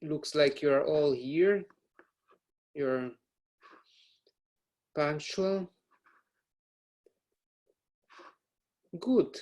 looks like you're all here. You're punctual. Good.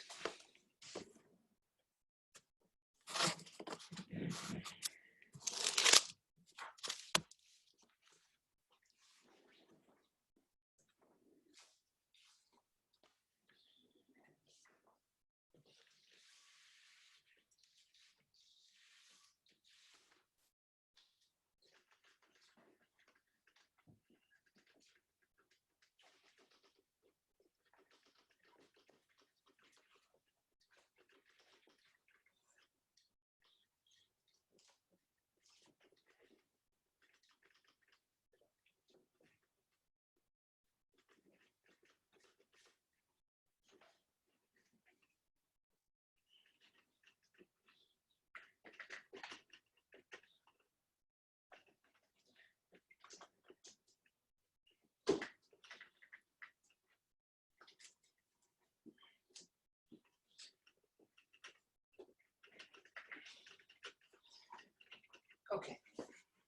Okay.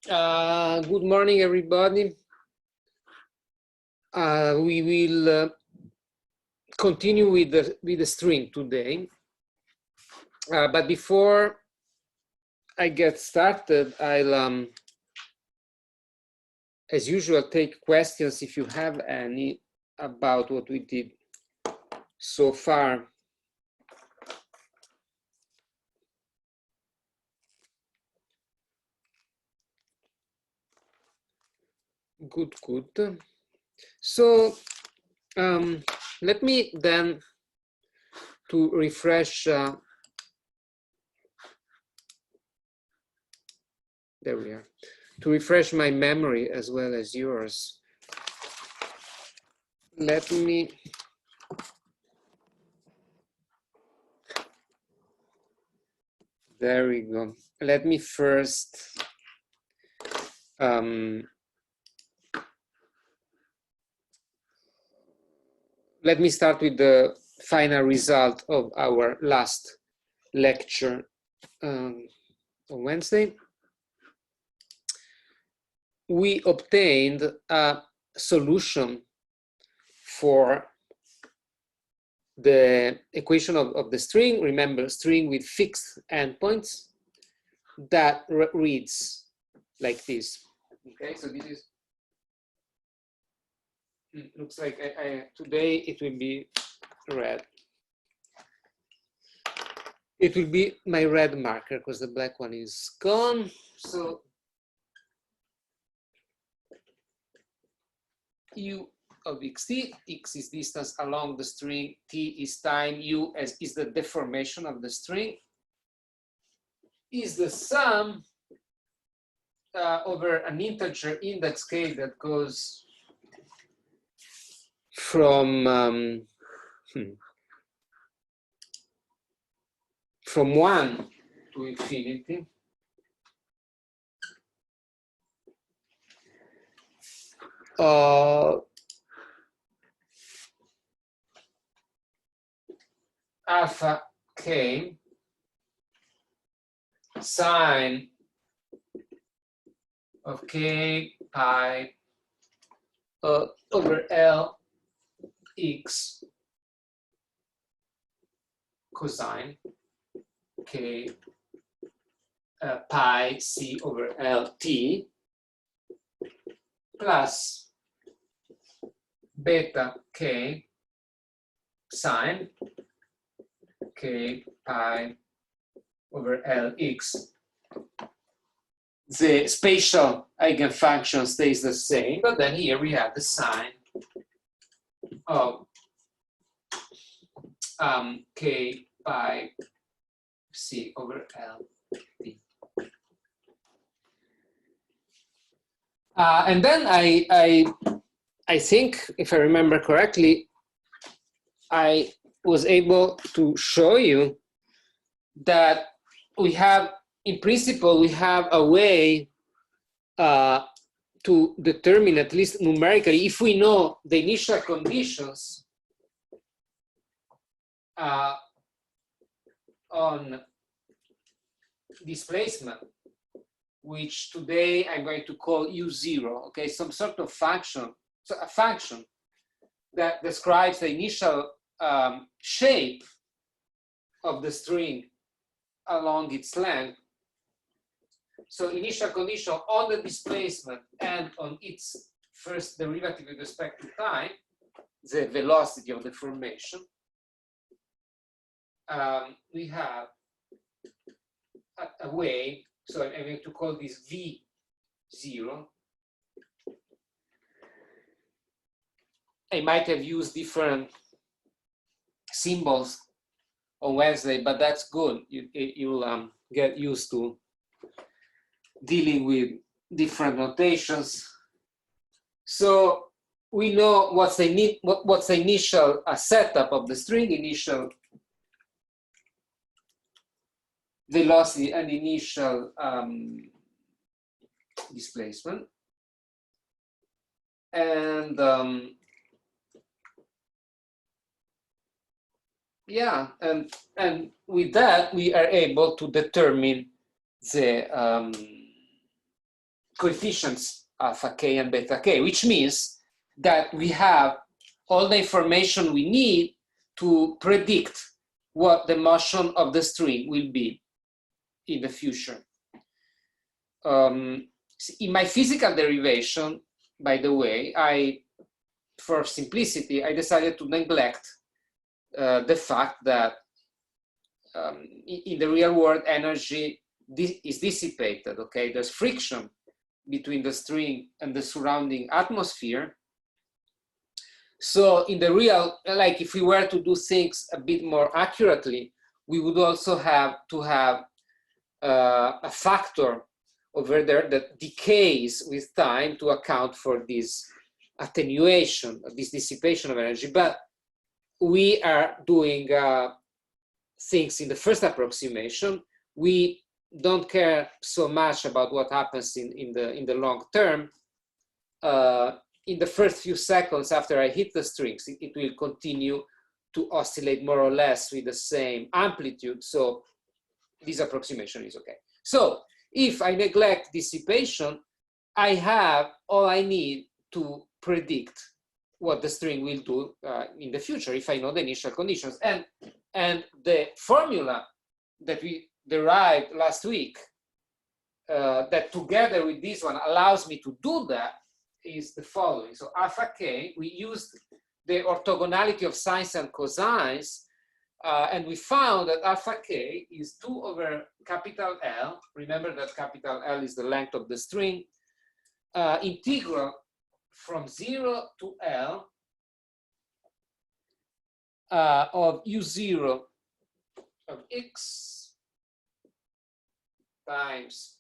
Good morning, everybody. We will continue with the string today. But before I get started, I'll, as usual, take questions if you have any about what we did so far. Good, good. So let me then, to refresh, there we are, to refresh my memory as well as yours. Let me there we go. Let me first let me start with the final result of our last lecture on Wednesday. We obtained a solution for the equation of the string. Remember, string with fixed endpoints that reads like this. Okay, so this is, looks like today it will be red. It will be my red marker because the black one is gone. So u of xt, x is distance along the string, t is time, u is the deformation of the string, is the sum over an integer index k that goes from 1 to infinity. Alpha k sine of k pi over L x cosine k pi c over L t plus beta k sine k pi over Lx. The spatial eigenfunction stays the same, but then here we have the sine of k pi c over L t. And then I think, if I remember correctly, I was able to show you that we have, in principle, we have a way to determine, at least numerically, if we know the initial conditions on displacement which today I'm going to call U0, okay, some sort of function, so a function that describes the initial shape of the string along its length. So initial condition on the displacement and on its first derivative with respect to time, the velocity of the formation. We have a way, so I'm going to call this V0. I might have used different symbols on Wednesday, but that's good. You'll get used to dealing with different notations. So we know what's the initial setup of the string, initial velocity and initial displacement. And yeah, and with that, we are able to determine the coefficients alpha k and beta k, which means that we have all the information we need to predict what the motion of the string will be in the future. In my physical derivation, by the way, for simplicity, I decided to neglect the fact that in the real world, energy is dissipated, okay? There's friction between the string and the surrounding atmosphere. So in the real, like if we were to do things a bit more accurately, we would also have to have a factor over there that decays with time to account for this attenuation, this dissipation of energy. But we are doing things in the first approximation. We don't care so much about what happens in the long term. In the first few seconds after I hit the strings, it will continue to oscillate more or less with the same amplitude. So this approximation is okay. So if I neglect dissipation, I have all I need to predict what the string will do in the future if I know the initial conditions. And the formula that we derived last week, that together with this one allows me to do that, is the following. So alpha k, we used the orthogonality of sines and cosines, and we found that alpha k is 2 over capital L. Remember that capital L is the length of the string. Integral from 0 to L of U0 of x times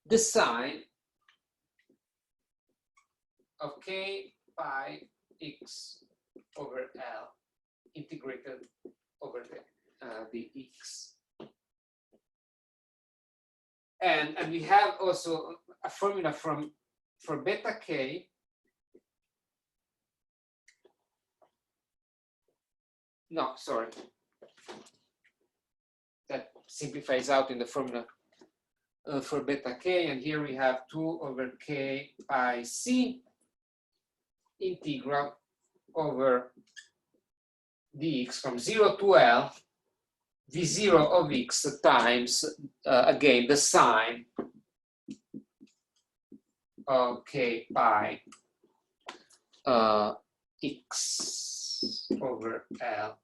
the sine of k pi x over L integrated over the x. And we have also a formula for beta k. No, sorry. That simplifies out in the formula for beta k. And here we have 2 over k pi c integral over dx from 0 to L, v0 of x times, again, the sine of k pi x over L.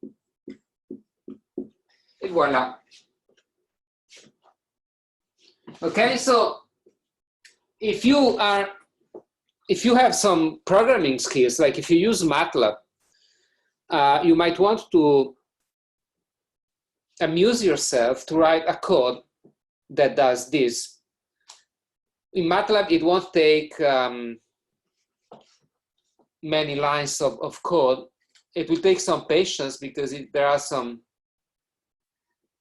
And voila. Okay, so if you have some programming skills, like if you use MATLAB, you might want to amuse yourself to write a code that does this. In MATLAB, it won't take many lines of code. It will take some patience because there are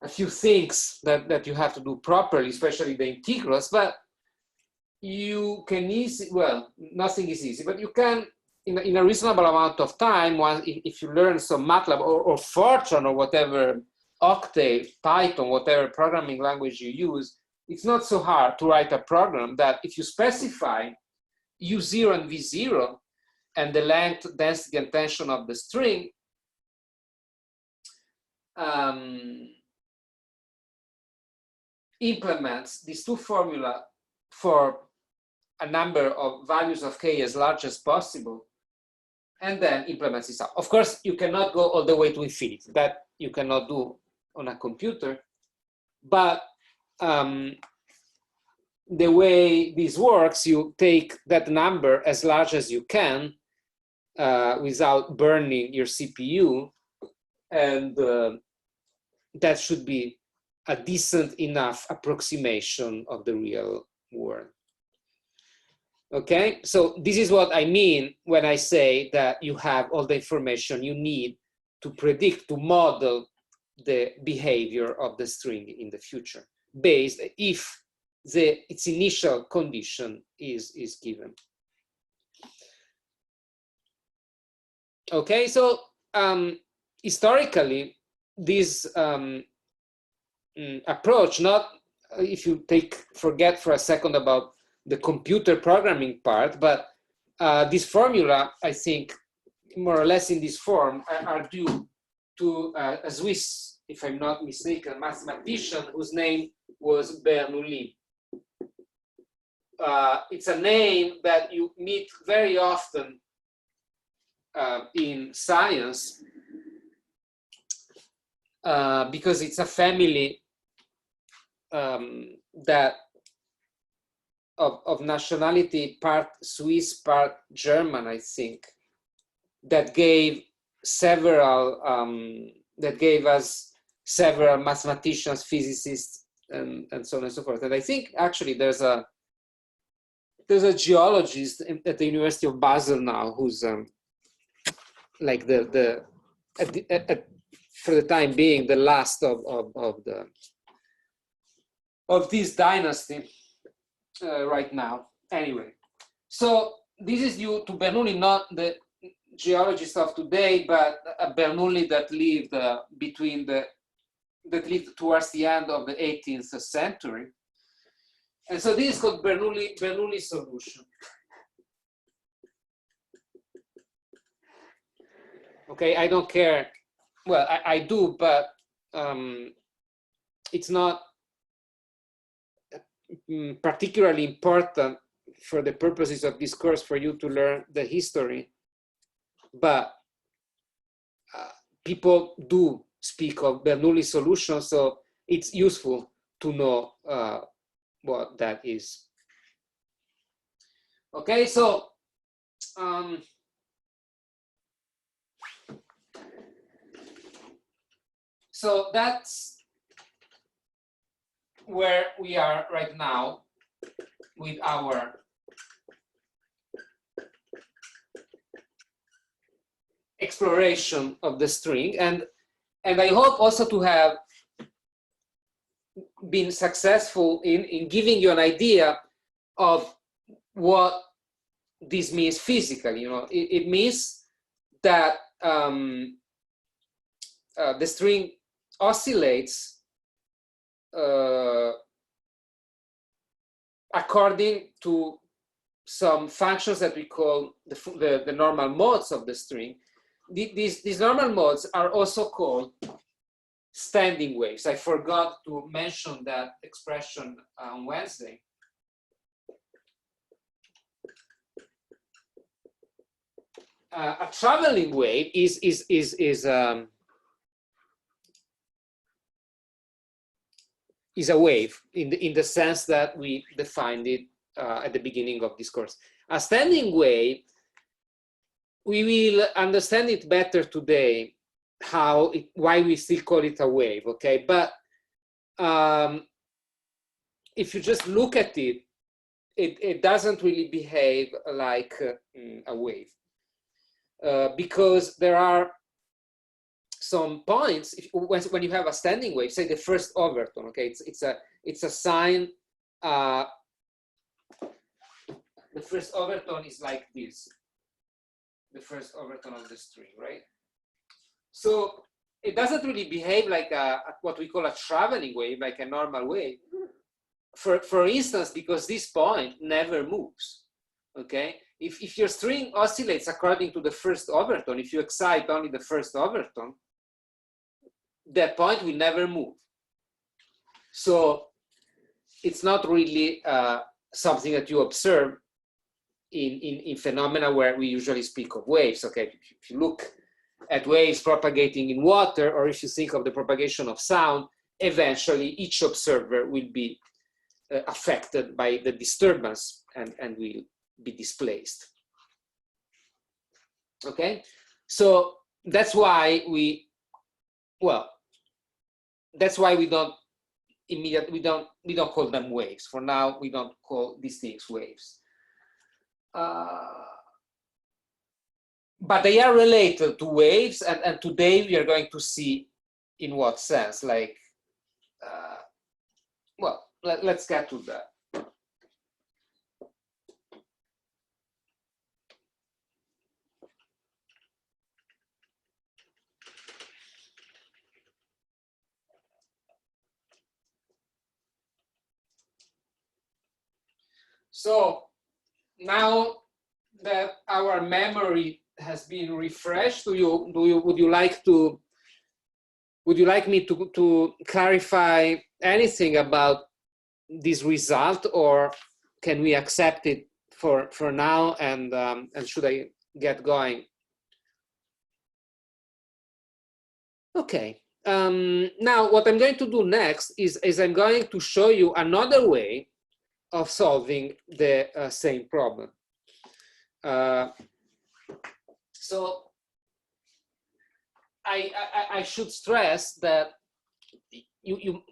a few things that you have to do properly, especially the integrals, but you can nothing is easy, but you can, in a reasonable amount of time, if you learn some MATLAB or Fortran or whatever, Octave, Python, whatever programming language you use, it's not so hard to write a program that if you specify U0 and V0 and the length, density, and tension of the string, implements these two formula for a number of values of k as large as possible, and then implements this out. Of course, you cannot go all the way to infinity. That you cannot do on a computer. But the way this works, you take that number as large as you can without burning your CPU, and that should be a decent enough approximation of the real world. Okay, so this is what I mean when I say that you have all the information you need to predict, to model the behavior of the string in the future, based if its initial condition is given. Okay, so historically, this approach, not if you forget for a second about the computer programming part, but this formula, I think, more or less in this form, are due to a Swiss, if I'm not mistaken, mathematician whose name was Bernoulli. It's a name that you meet very often in science because it's a family that of nationality, part Swiss, part German, I think, that gave us several mathematicians, physicists, and so on and so forth. And I think actually there's a geologist at the University of Basel now who's like for the time being the last of this dynasty right now. Anyway, so this is due to Bernoulli, not the geologist of today, but a Bernoulli that lived towards the end of the 18th century. And so this is called Bernoulli solution. Okay, I don't care. Well, I do, but it's not particularly important for the purposes of this course for you to learn the history. But people do speak of Bernoulli solution, so it's useful to know what that is. Okay, so so that's where we are right now with our exploration of the string, and I hope also to have been successful in giving you an idea of what this means physically. You know, it means that the string oscillates according to some functions that we call the normal modes of the string. These normal modes are also called standing waves. I forgot to mention that expression on Wednesday. A traveling wave is a wave in the sense that we defined it at the beginning of this course. A standing wave, we will understand it better today, why we still call it a wave, okay? But if you just look at it, it doesn't really behave like a wave. Because there are some points when you have a standing wave, say the first overtone, okay? It's a sign. The first overtone is like this. The first overtone of the string, right? So it doesn't really behave like what we call a traveling wave, like a normal wave. for instance, because this point never moves, okay? If your string oscillates according to the first overtone, if you excite only the first overtone, that point will never move. So it's not really something that you observe in phenomena where we usually speak of waves, okay? If you look at waves propagating in water, or if you think of the propagation of sound, eventually each observer will be affected by the disturbance and will be displaced. Okay, so that's why we don't immediately we don't call them waves. For now, we don't call these things waves. But they are related to waves, and today we are going to see in what sense. Like, well, let's get to that. So now that our memory has been refreshed, would you like me to clarify anything about this result, or can we accept it for now, and should I get going? Okay. Now what I'm going to do next is I'm going to show you another way of solving the same problem. So I should stress that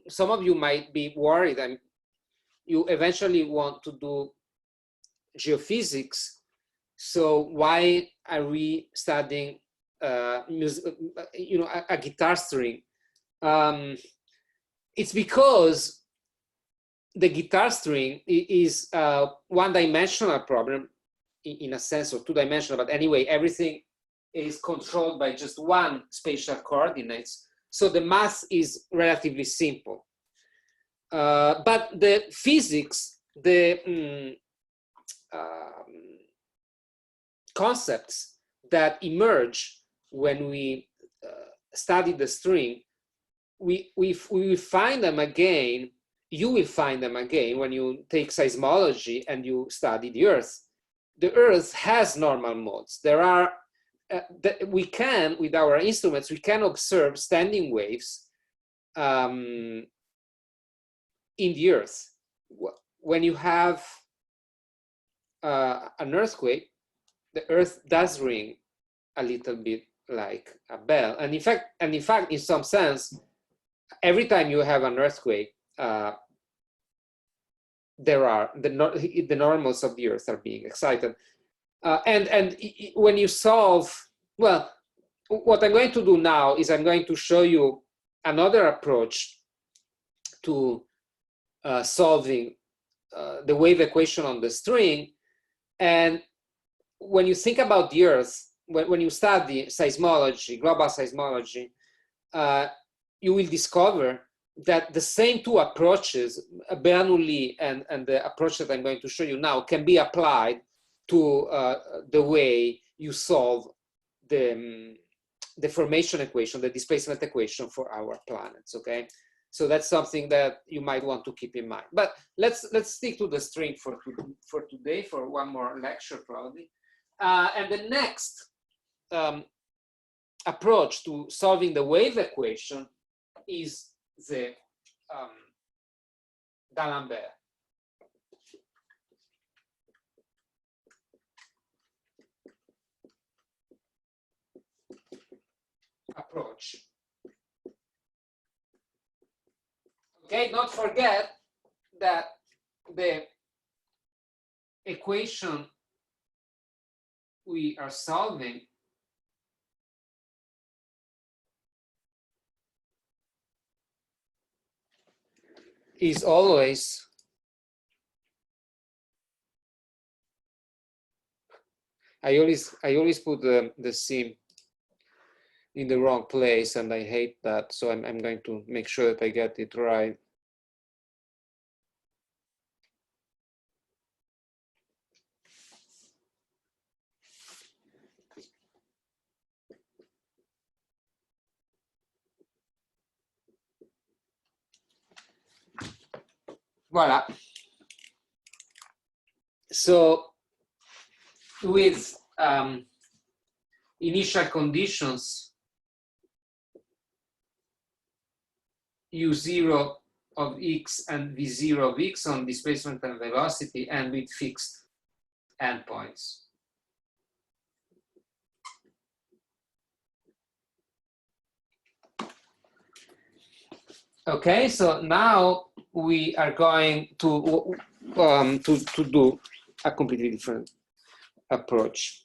some of you might be worried, and you eventually want to do geophysics. So why are we studying a guitar string? It's because the guitar string is a one-dimensional problem in a sense, or two-dimensional, but anyway, everything is controlled by just one spatial coordinates. So the math is relatively simple. But the physics, the concepts that emerge when we study the string, we will find them again. You will find them again when you take seismology and you study the Earth. The Earth has normal modes. There are, we can, with our instruments, we can observe standing waves in the Earth. When you have an earthquake, the Earth does ring a little bit like a bell. And in fact, in some sense, every time you have an earthquake, there are the normals of the Earth are being excited. And when you solve, well, what I'm going to do now is I'm going to show you another approach to solving the wave equation on the string. And when you think about the Earth, when you study seismology, global seismology, you will discover that the same two approaches, Bernoulli and the approach that I'm going to show you now, can be applied to the way you solve the formation equation, the displacement equation for our planets, okay? So that's something that you might want to keep in mind. But let's stick to the string for today, for one more lecture probably. And the next approach to solving the wave equation is the D'Alembert. Approach. Okay, don't forget that the equation we are solving is always I always put the sim in the wrong place, and I hate that. So I'm going to make sure that I get it right. Voila. So with initial conditions u0 of x and v0 of x on displacement and velocity, and with fixed endpoints. Okay, so now we are going to do a completely different approach.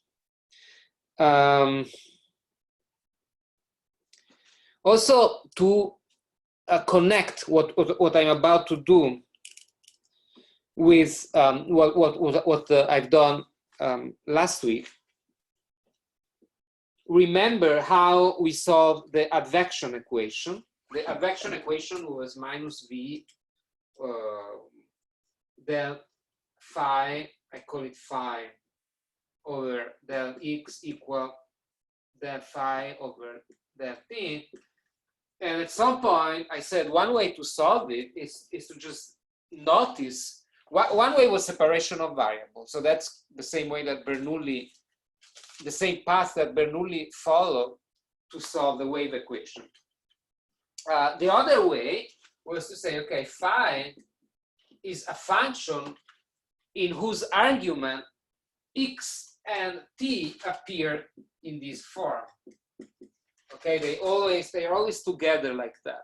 Also, to connect what I'm about to do with what I've done last week. Remember how we solved the advection equation. The advection equation was minus v del phi, I call it phi, over del x equal del phi over del t. And at some point, I said one way to solve it is to just notice. One way was separation of variables. So that's the same way that Bernoulli, the same path that Bernoulli followed to solve the wave equation. The other way was to say, okay, phi is a function in whose argument x and t appear in this form. Okay, they're always together like that.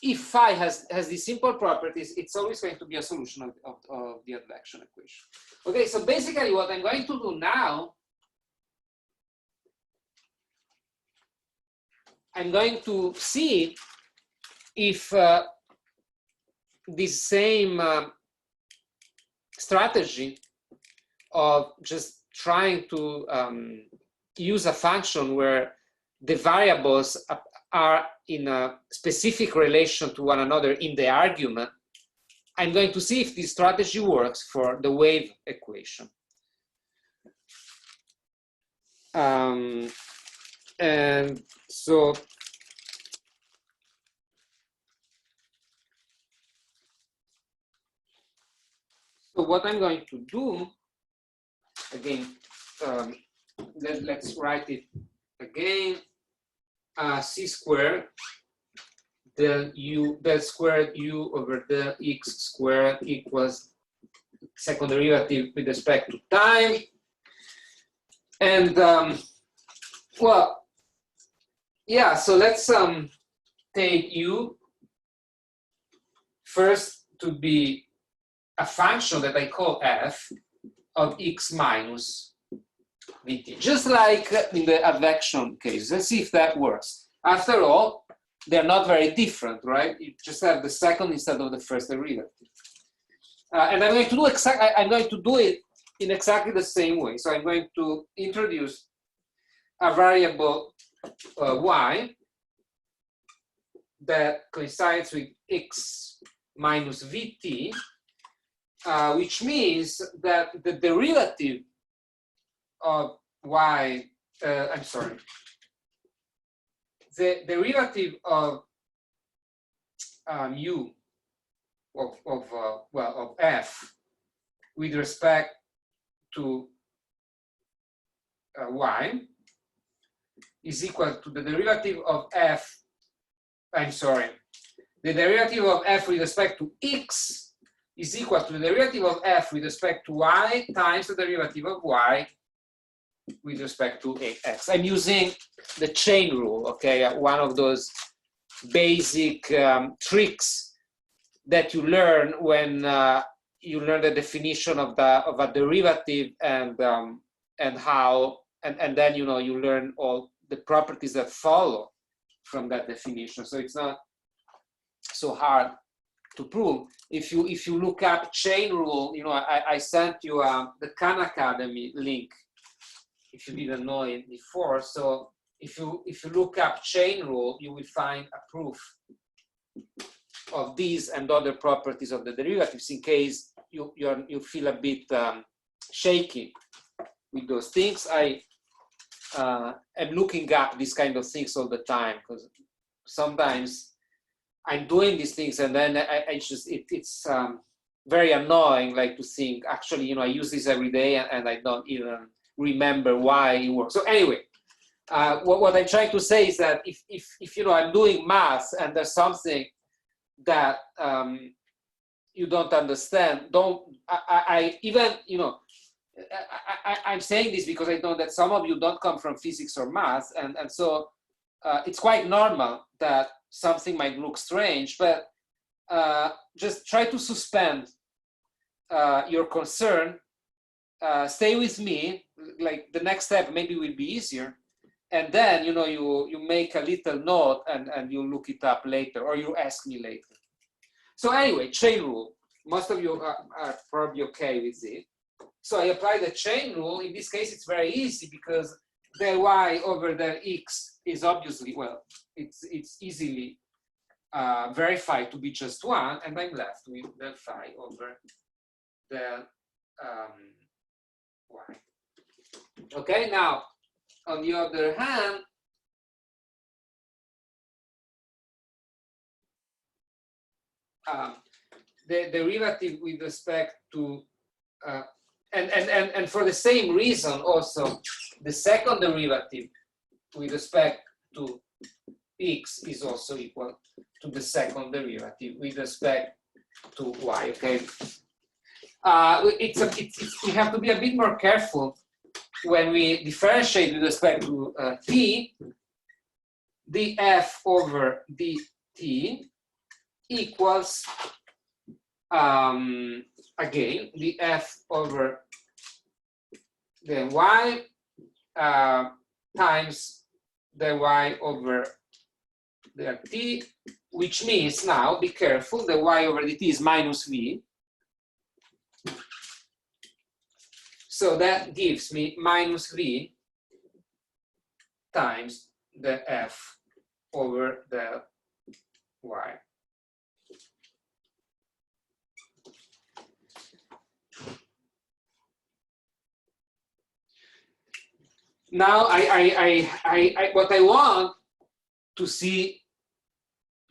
If phi has these simple properties, it's always going to be a solution of the advection equation. Okay, so basically what I'm going to do now, I'm going to see if this same strategy of just trying to use a function where the variables are in a specific relation to one another in the argument, I'm going to see if this strategy works for the wave equation. And so what I'm going to do, again, let's write it again. C squared del squared u over del x squared equals second derivative with respect to time. And well, yeah, so let's take u first to be a function that I call f of x minus vt, just like in the advection case. Let's see if that works. After all, they're not very different, right? You just have the second instead of the first derivative. And I'm going to do it in exactly the same way. So I'm going to introduce a variable y that coincides with x minus vt, which means that the derivative of y, the derivative of u of f with respect to y is equal to the derivative of f. The derivative of f with respect to x is equal to the derivative of f with respect to y times the derivative of y with respect to x. I'm using the chain rule, okay? One of those basic tricks that you learn when you learn the definition of a derivative and how, and then you learn all the properties that follow from that definition. So it's not so hard to prove. If you look up chain rule, I sent you the Khan Academy link if you didn't know it before. So if you look up chain rule, you will find a proof of these and other properties of the derivatives in case you feel a bit shaky with those things. I am looking up these kind of things all the time because sometimes I'm doing these things, and then I just it's very annoying, like to think actually, I use this every day, and I don't even remember why it works. So anyway, what I'm trying to say is that if I'm doing math and there's something that you don't understand, I even I'm saying this because I know that some of you don't come from physics or math, and so it's quite normal that something might look strange, but just try to suspend your concern. Stay with me, like the next step maybe will be easier. And then, you make a little note and you look it up later, or you ask me later. So anyway, chain rule. Most of you are probably okay with it. So I apply the chain rule. In this case, it's very easy because del y over del x is obviously, well, it's easily verified to be just 1, and I'm left with del phi over del y. Okay, now, on the other hand, the derivative with respect to, and for the same reason also, the second derivative with respect to x is also equal to the second derivative with respect to y, okay? We have to be a bit more careful when we differentiate with respect to t. Df over dt equals, again, df over the y times the y over the t, which means, now be careful, the y over dt is minus v. So that gives me minus v times the f over the y. Now, what I want to see,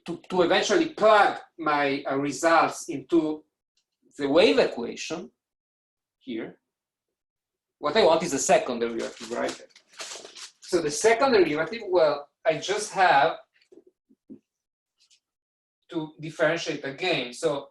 to eventually plug my results into the wave equation here, what I want is the second derivative, right? So the second derivative, well, I just have to differentiate again. So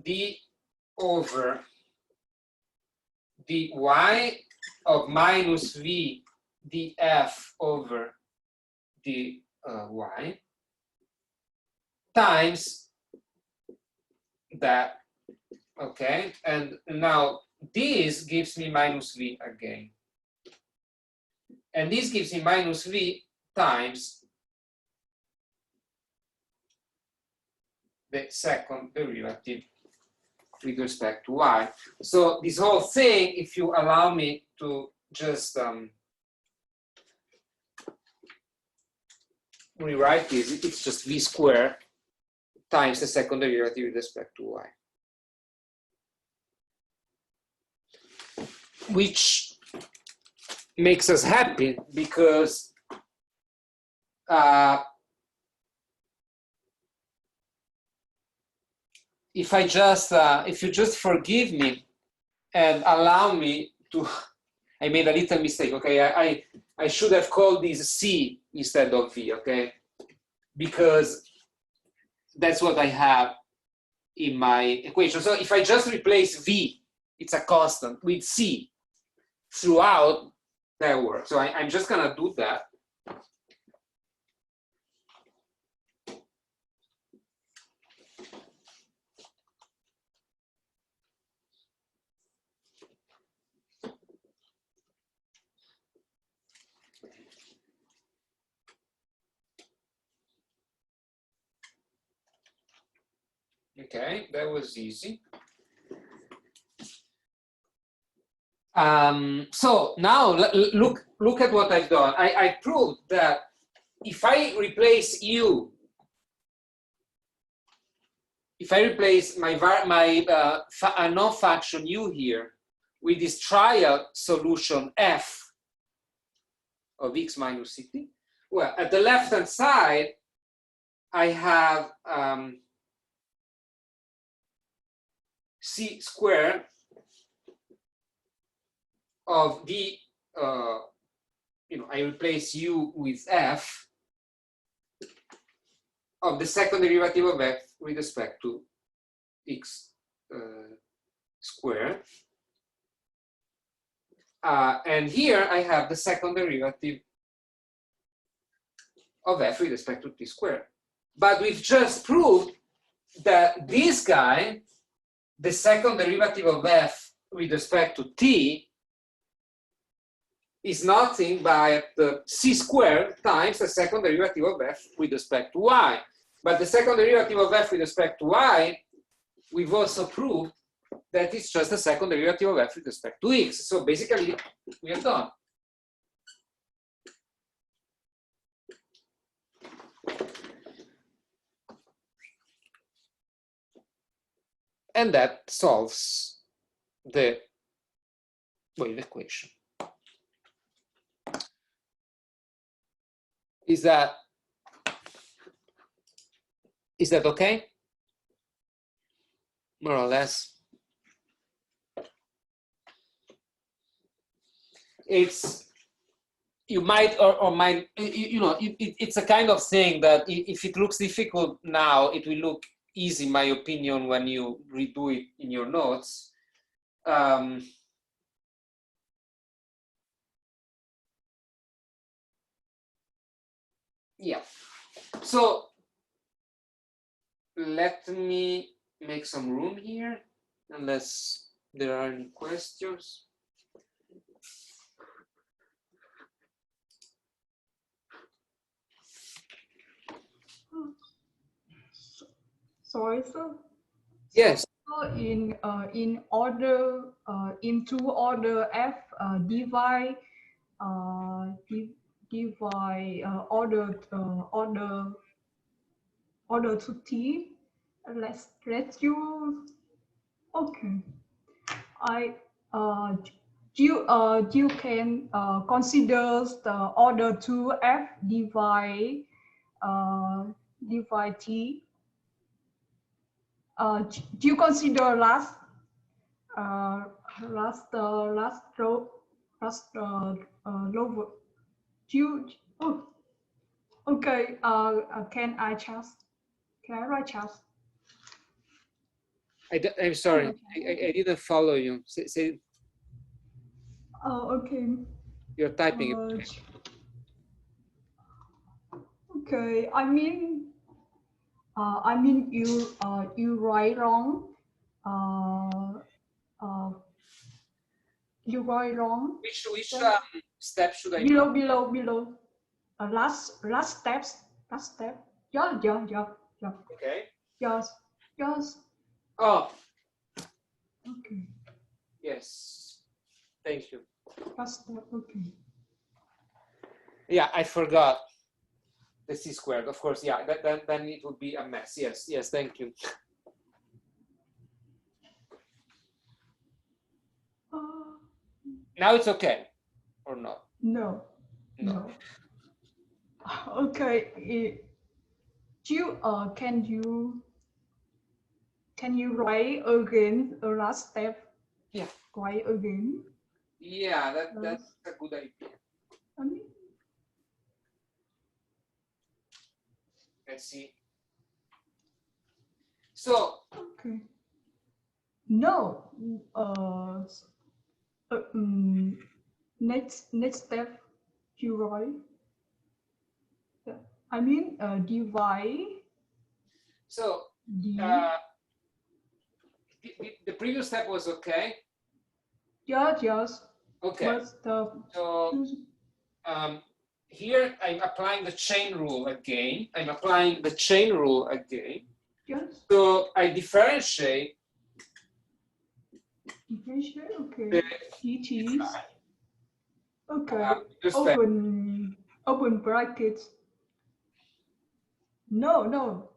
d over dy of minus v df over dy times that, okay? And now this gives me minus v again. And this gives me minus v times the second derivative with respect to y. So this whole thing, if you allow me to just rewrite this, it's just v squared times the second derivative with respect to y. Which makes us happy because if you just forgive me and allow me to, I made a little mistake, okay? I should have called this C instead of V, okay? Because that's what I have in my equation. So if I just replace V, it's a constant, with C throughout, that works. So I'm just gonna do that. Okay, that was easy. So now look at what I've done. I proved that if I replace u, if I replace my unknown function u here with this trial solution f of x minus ct, well, at the left-hand side, I have c squared of the, I replace u with f of the second derivative of f with respect to x squared. And here I have the second derivative of f with respect to t squared. But we've just proved that this guy, the second derivative of f with respect to t, is nothing but the c squared times the second derivative of f with respect to y. But the second derivative of f with respect to y, we've also proved that it's just the second derivative of f with respect to x. So basically, we are done. And that solves the wave equation. Is that okay? More or less. It's, you might or might, it's a kind of thing that if it looks difficult now, it will look easy, in my opinion, when you redo it in your notes. Yeah. So let me make some room here, unless there are any questions. Sorry, sir. Yes. So in order in two order f divide order to t. Let's use. Okay. You can consider the order to f divide t. Do you consider last row? Do you? Oh, okay. Can I write just? I'm sorry, I didn't follow you. Say. Oh, okay. You're typing. Okay. I mean you write wrong. You write wrong. Which step should I? Below. Last step. Yeah. Okay. Yes. Oh. Okay. Yes. Thank you. Last step. Okay. Yeah, I forgot the c squared. Of course, yeah. Then it would be a mess. Yes. Thank you. Now it's okay, or not? No. Okay. Can you write again the last step? Yeah. Write again. Yeah, that's a good idea. Let's see. So. Okay. No. Next step, you write. I mean, divide. So. The previous step was okay. Yes. Okay. So here I'm applying the chain rule again. Yes. So I differentiate. Okay. DTs. Okay. Open brackets. No, no.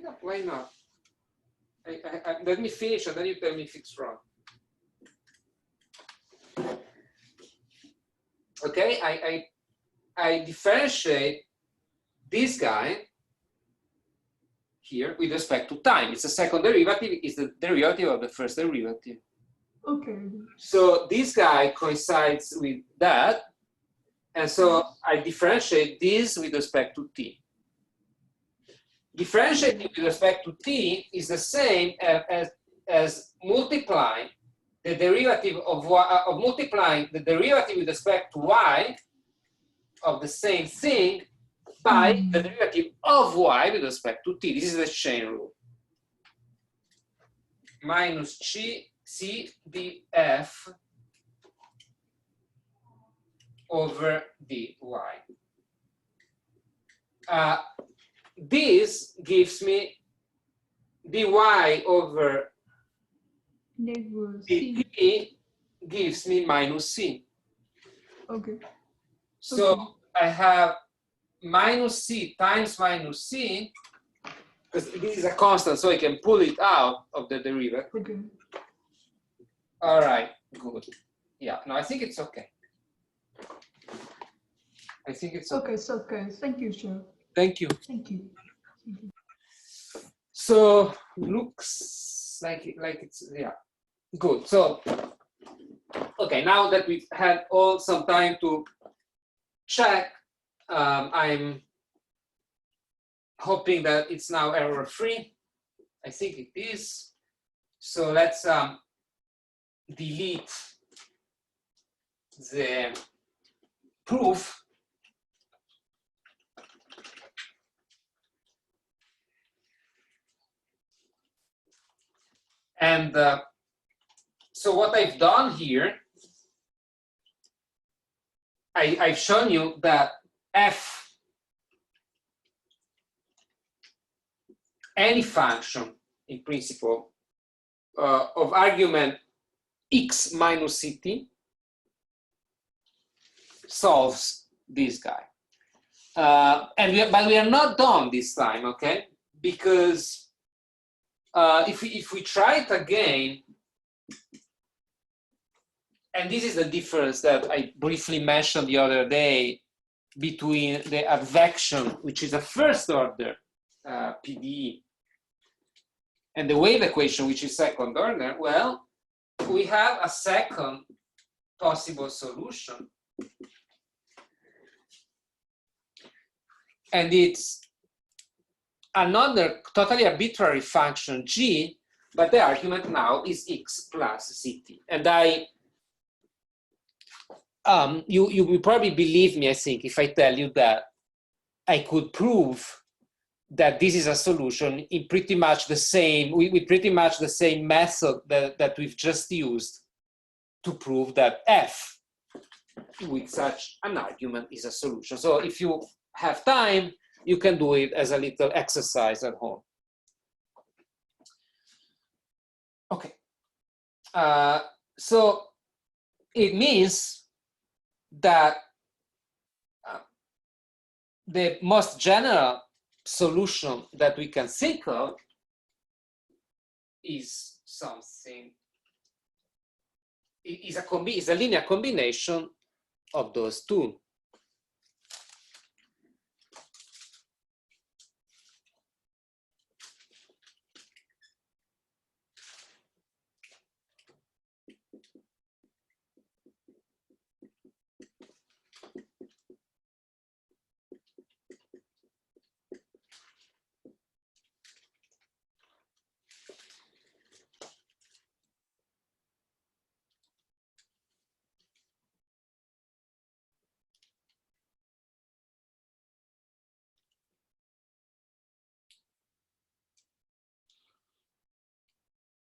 Yeah, why not? Let me finish and then you tell me if it's wrong. Okay, I differentiate this guy here with respect to time. It's a second derivative, it's the derivative of the first derivative. Okay. So this guy coincides with that, and so I differentiate this with respect to t. Differentiating with respect to t is the same as multiplying the derivative of multiplying the derivative with respect to y of the same thing by the derivative of y with respect to t. This is the chain rule. Minus c df over dy. This gives me dy over dt gives me minus c. Okay. So Okay. I have minus c times minus c, because this is a constant, so I can pull it out of the derivative. Okay. All right, good. Yeah, no, I think it's okay. I think it's okay. Okay, it's okay. Thank you, sir. Thank you. Thank you. Thank you. So looks like it's, yeah, good. So, okay, now that we've had all some time to check, I'm hoping that it's now error-free. I think it is. So let's delete the proof. And so what I've done here, I've shown you that f, any function in principle of argument x minus ct solves this guy. But we are not done this time, okay? Because if we try it again, and this is the difference that I briefly mentioned the other day between the advection, which is a first order PDE, and the wave equation, which is second order. Well, we have a second possible solution. And it's another totally arbitrary function g, but the argument now is x plus ct. And you will probably believe me, I think, if I tell you that I could prove that this is a solution in pretty much the same, with pretty much the same method that we've just used to prove that f with such an argument is a solution. So if you have time, you can do it as a little exercise at home. Okay. So it means that the most general solution that we can think of is something, is a linear combination of those two.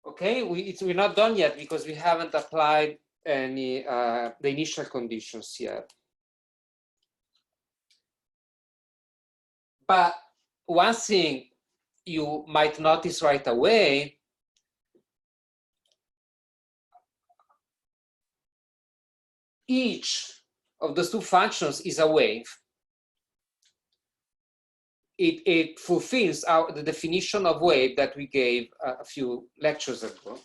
Okay, we're not done yet because we haven't applied any the initial conditions yet. But one thing you might notice right away each of those two functions is a wave. it fulfills the definition of wave that we gave a few lectures ago.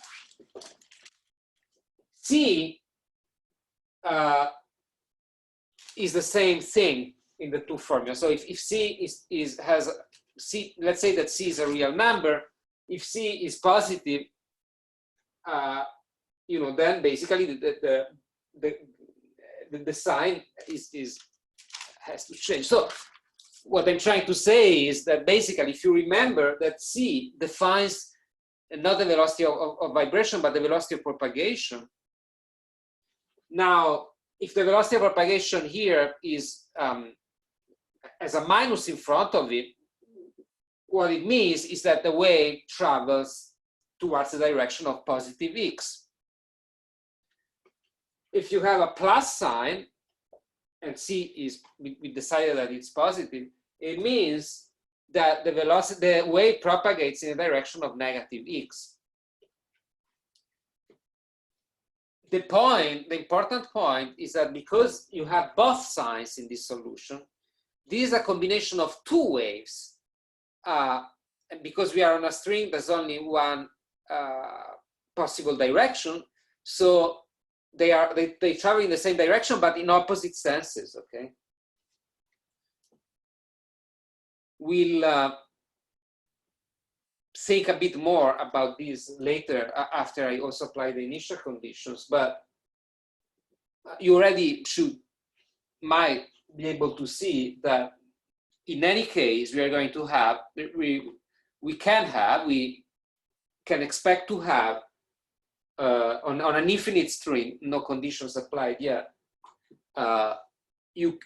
C is the same thing in the two formulas. So if C has C, let's say that C is a real number. If C is positive, you know, then basically the sign has to change. So what I'm trying to say is that basically, if you remember that C defines not the velocity of vibration, but the velocity of propagation. Now, if the velocity of propagation here is has a minus in front of it, what it means is that the wave travels towards the direction of positive x. If you have a plus sign, and C is, we decided that it's positive, it means that the velocity, the wave propagates in the direction of negative x. The important point is that because you have both signs in this solution, this is a combination of two waves. And because we are on a string, there's only one possible direction. So they travel in the same direction, but in opposite senses, okay? We'll think a bit more about this later after I also apply the initial conditions, but you already might be able to see that in any case, we are going to have, we can expect to have on an infinite string, no conditions applied yet, you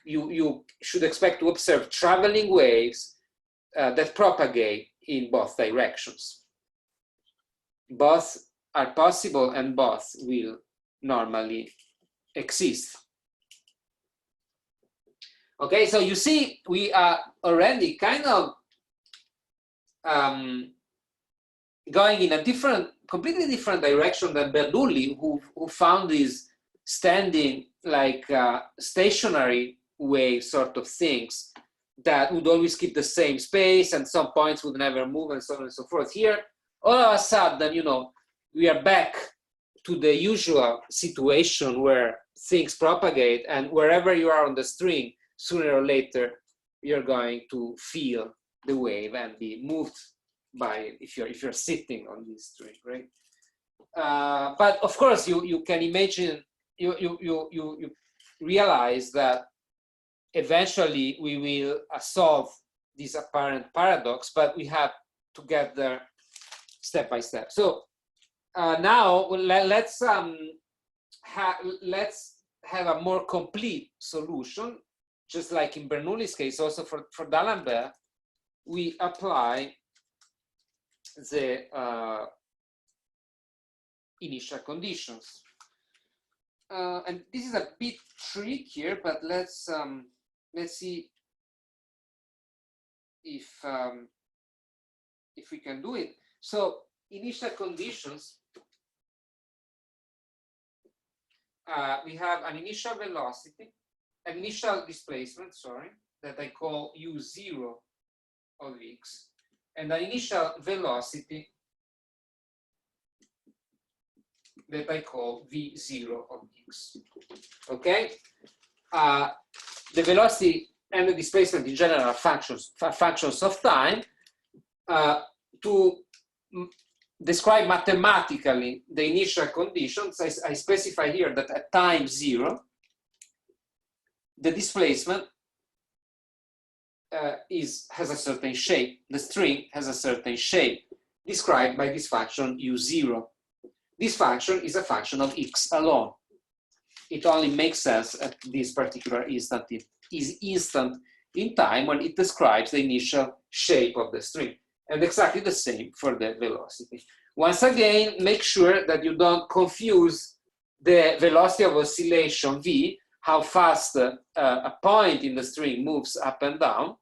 should expect to observe traveling waves that propagate in both directions. Both are possible and both will normally exist. Okay, so you see, we are already kind of going in a completely different direction than Bernoulli, who found these standing like stationary wave sort of things that would always keep the same space and some points would never move and so on and so forth. Here, all of a sudden, you know, we are back to the usual situation where things propagate, and wherever you are on the string, sooner or later, you're going to feel the wave and be moved by it if you're sitting on this string, right? But of course, you can imagine, you realize that eventually we will solve this apparent paradox, but we have to get there step by step. So now let's have a more complete solution. Just like in Bernoulli's case, also for D'Alembert, we apply the initial conditions. And this is a bit trickier, but let's see if we can do it. So initial conditions, we have an initial velocity, an initial displacement, sorry, that I call u0 of x, and an initial velocity that I call v0 of x. Okay? The velocity and the displacement in general are functions of time. To describe mathematically the initial conditions, I specify here that at time 0, the displacement has a certain shape. The string has a certain shape described by this function u0. This function is a function of x alone. It only makes sense at this particular instant. It is instant in time when it describes the initial shape of the string. And exactly the same for the velocity. Once again, make sure that you don't confuse the velocity of oscillation v, how fast a point in the string moves up and down.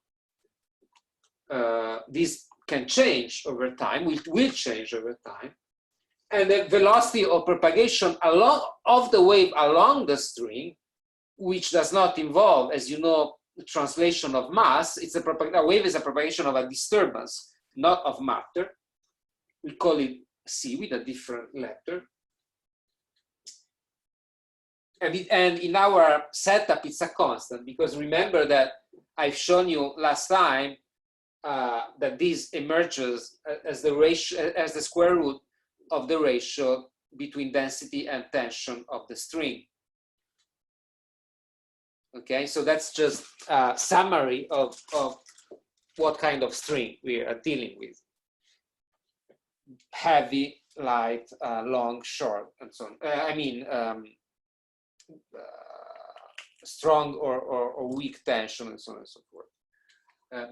This can change over time, will change over time. And the velocity of propagation of the wave along the string, which does not involve, as you know, translation of mass. It's a wave is a propagation of a disturbance, not of matter. We call it C with a different letter. And in our setup, it's a constant, because remember that I've shown you last time that this emerges as the ratio, as the square root of the ratio between density and tension of the string. Okay, so that's just a summary of what kind of string we are dealing with. Heavy, light, long, short, and so on. Strong or weak tension, and so on and so forth.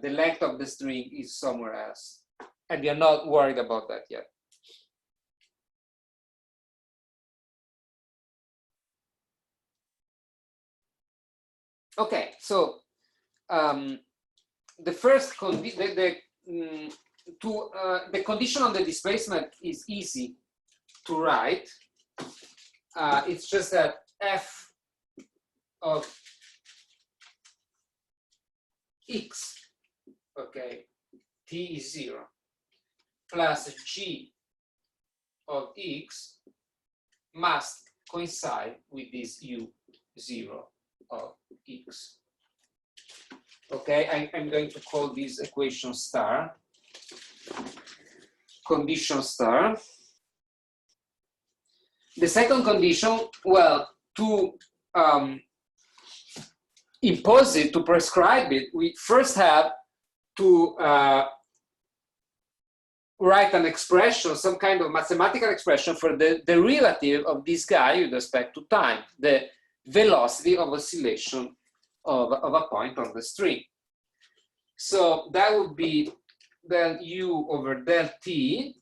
The length of the string is somewhere else, and we are not worried about that yet. Okay, so the first the condition on the displacement is easy to write. It's just that f of x, okay, t is 0, plus g of x must coincide with this u0 of x. Okay, I'm going to call this equation star, condition star. The second condition, well, to impose it, to prescribe it, we first have to write an expression, some kind of mathematical expression for the derivative of this guy with respect to time, the velocity of oscillation of a point on the string. So that would be del u over del t,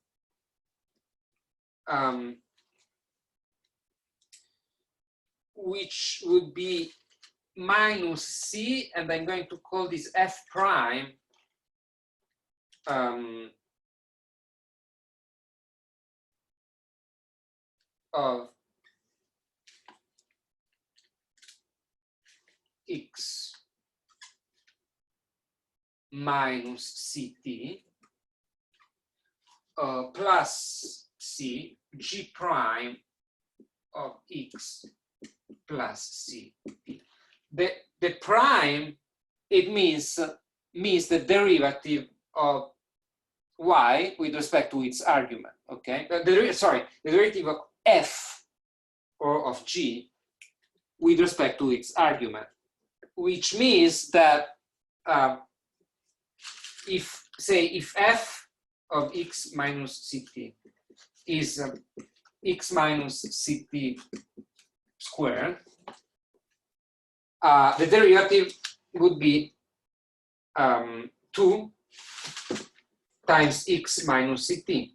which would be minus c, and I'm going to call this f prime of x minus ct plus c g prime of x plus c. The prime, it means the derivative of y with respect to its argument. Okay, the derivative of f or of g with respect to its argument, which means that if f of x minus ct is x minus ct squared, the derivative would be 2 times x minus ct.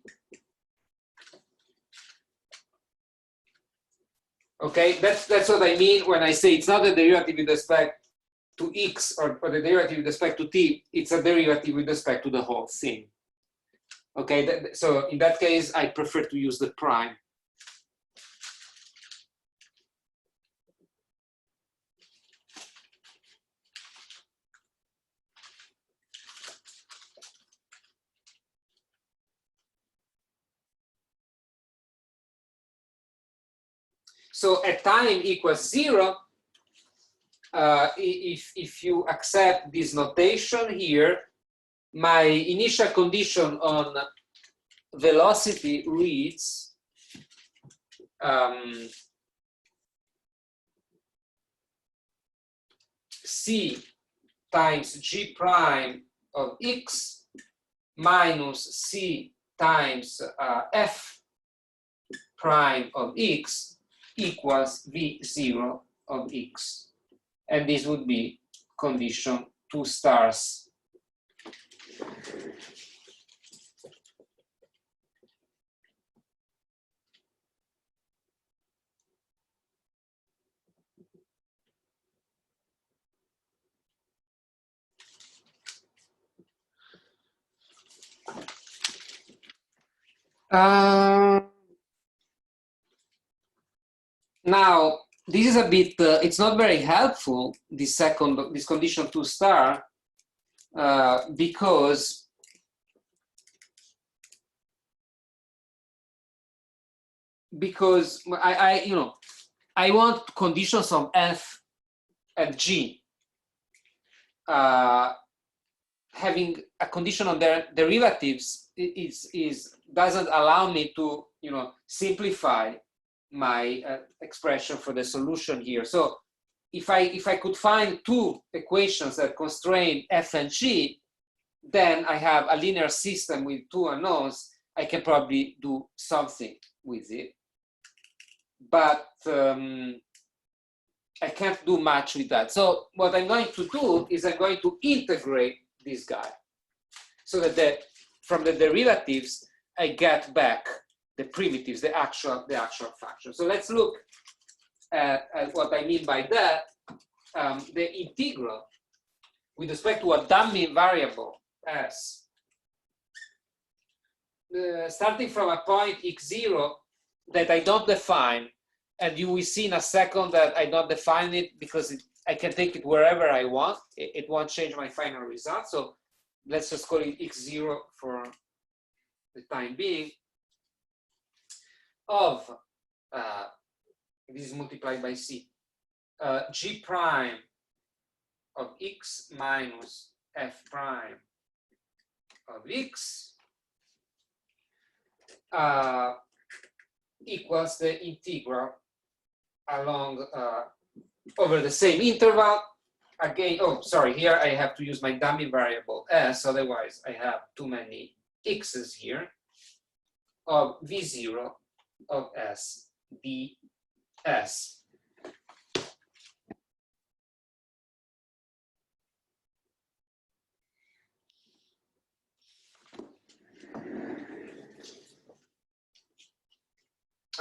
Okay, that's what I mean when I say it's not a derivative with respect to x or the derivative with respect to t, it's a derivative with respect to the whole thing. Okay, so in that case, I prefer to use the prime. So at time equals 0, if you accept this notation here, my initial condition on velocity reads c times g prime of x minus c times f prime of x equals v0 of x. And this would be condition 2 stars. Now, this is a bit, it's not very helpful, this condition 2 star, because I want conditions of f and g. Having a condition on their derivatives doesn't allow me to simplify my expression for the solution here. So if I could find two equations that constrain f and g, then I have a linear system with two unknowns. I can probably do something with it, but I can't do much with that. So what I'm going to do is I'm going to integrate this guy so that from the derivatives I get back the primitives, the actual function. So let's look at what I mean by that. The integral with respect to a dummy variable s, starting from a point x0 that I don't define, and you will see in a second that I don't define it because I can take it wherever I want. It won't change my final result. So let's just call it x0 for the time being, of, this is multiplied by c, g prime of x minus f prime of x equals the integral along over the same interval. Again, oh, sorry, here I have to use my dummy variable s, otherwise I have too many x's here, of v0 of s ds.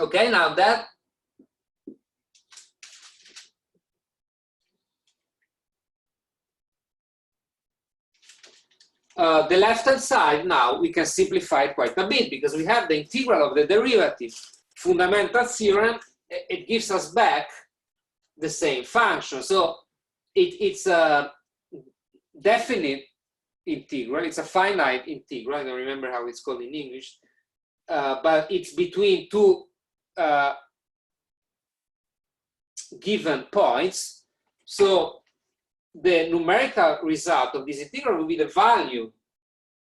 Okay, now that the left-hand side, now we can simplify it quite a bit because we have the integral of the derivative. Fundamental theorem, it gives us back the same function. So it's a definite integral. It's a finite integral. I don't remember how it's called in English, but it's between two given points. So the numerical result of this integral will be the value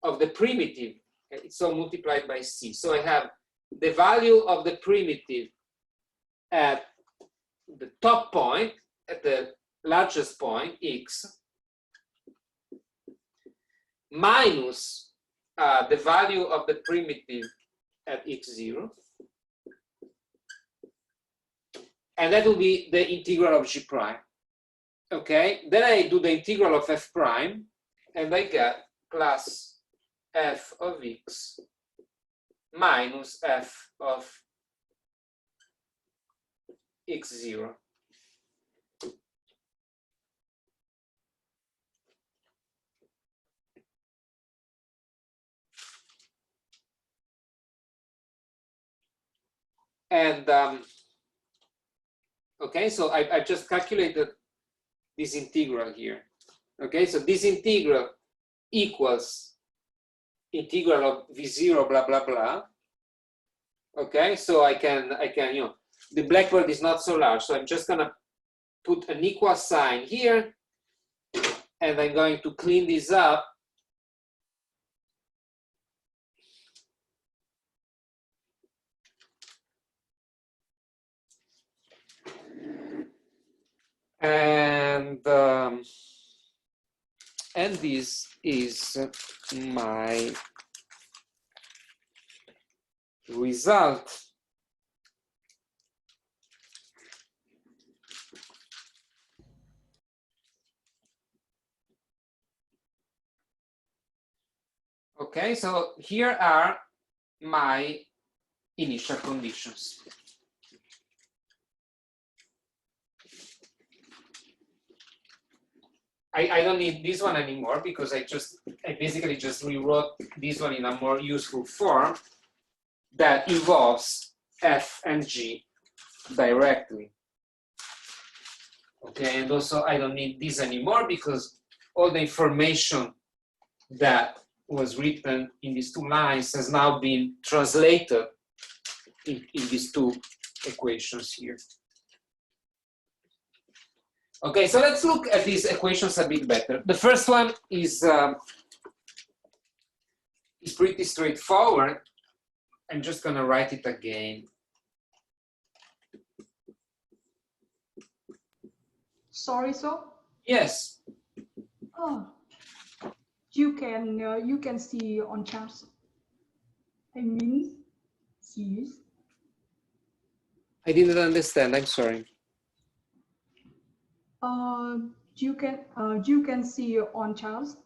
of the primitive. It's all multiplied by c. So I have the value of the primitive at the top point, at the largest point, x, minus the value of the primitive at x0. And that will be the integral of g prime. Okay, then I do the integral of f prime, and I get plus f of x minus f of x0. And okay, so I just calculated this integral here. Okay, so this integral equals integral of v0 blah blah blah. Okay, so I can the blackboard is not so large, so I'm just gonna put an equal sign here, and I'm going to clean this up. And this is my result. Okay, so here are my initial conditions. I don't need this one anymore because I basically just rewrote this one in a more useful form that involves f and g directly. Okay, and also I don't need this anymore because all the information that was written in these two lines has now been translated in these two equations here. Okay, so let's look at these equations a bit better. The first one is pretty straightforward. I'm just going to write it again. Sorry, so? Yes. Oh, you can see on charts. I mean, see. I didn't understand. I'm sorry. You can see on charts.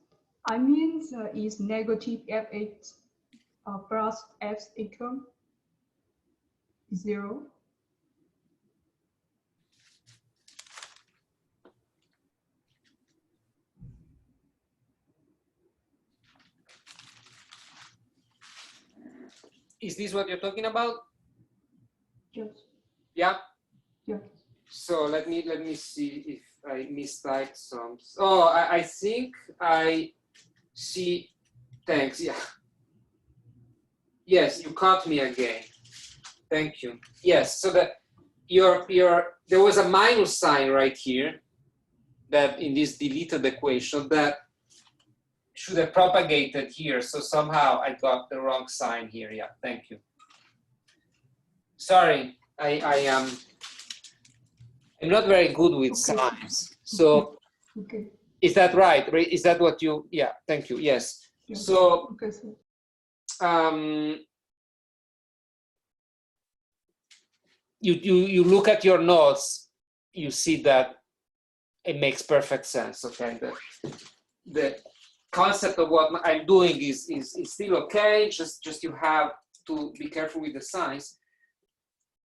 I mean, is negative fx plus x equal 0. Is this what you're talking about? Yes. Yeah. Yes. So let me see if I mistyped some. Oh, I think I see. Thanks. Yeah. Yes, you caught me again. Thank you. Yes. So that there was a minus sign right here that in this deleted equation that should have propagated here. So somehow I got the wrong sign here. Yeah. Thank you. Sorry. I'm not very good with signs. So Okay. is that right? Is that what you? Yeah. Thank you. Yes. Yes. So. Okay, so. You look at your notes, you see that it makes perfect sense. Okay, the concept of what I'm doing is still okay. Just you have to be careful with the signs.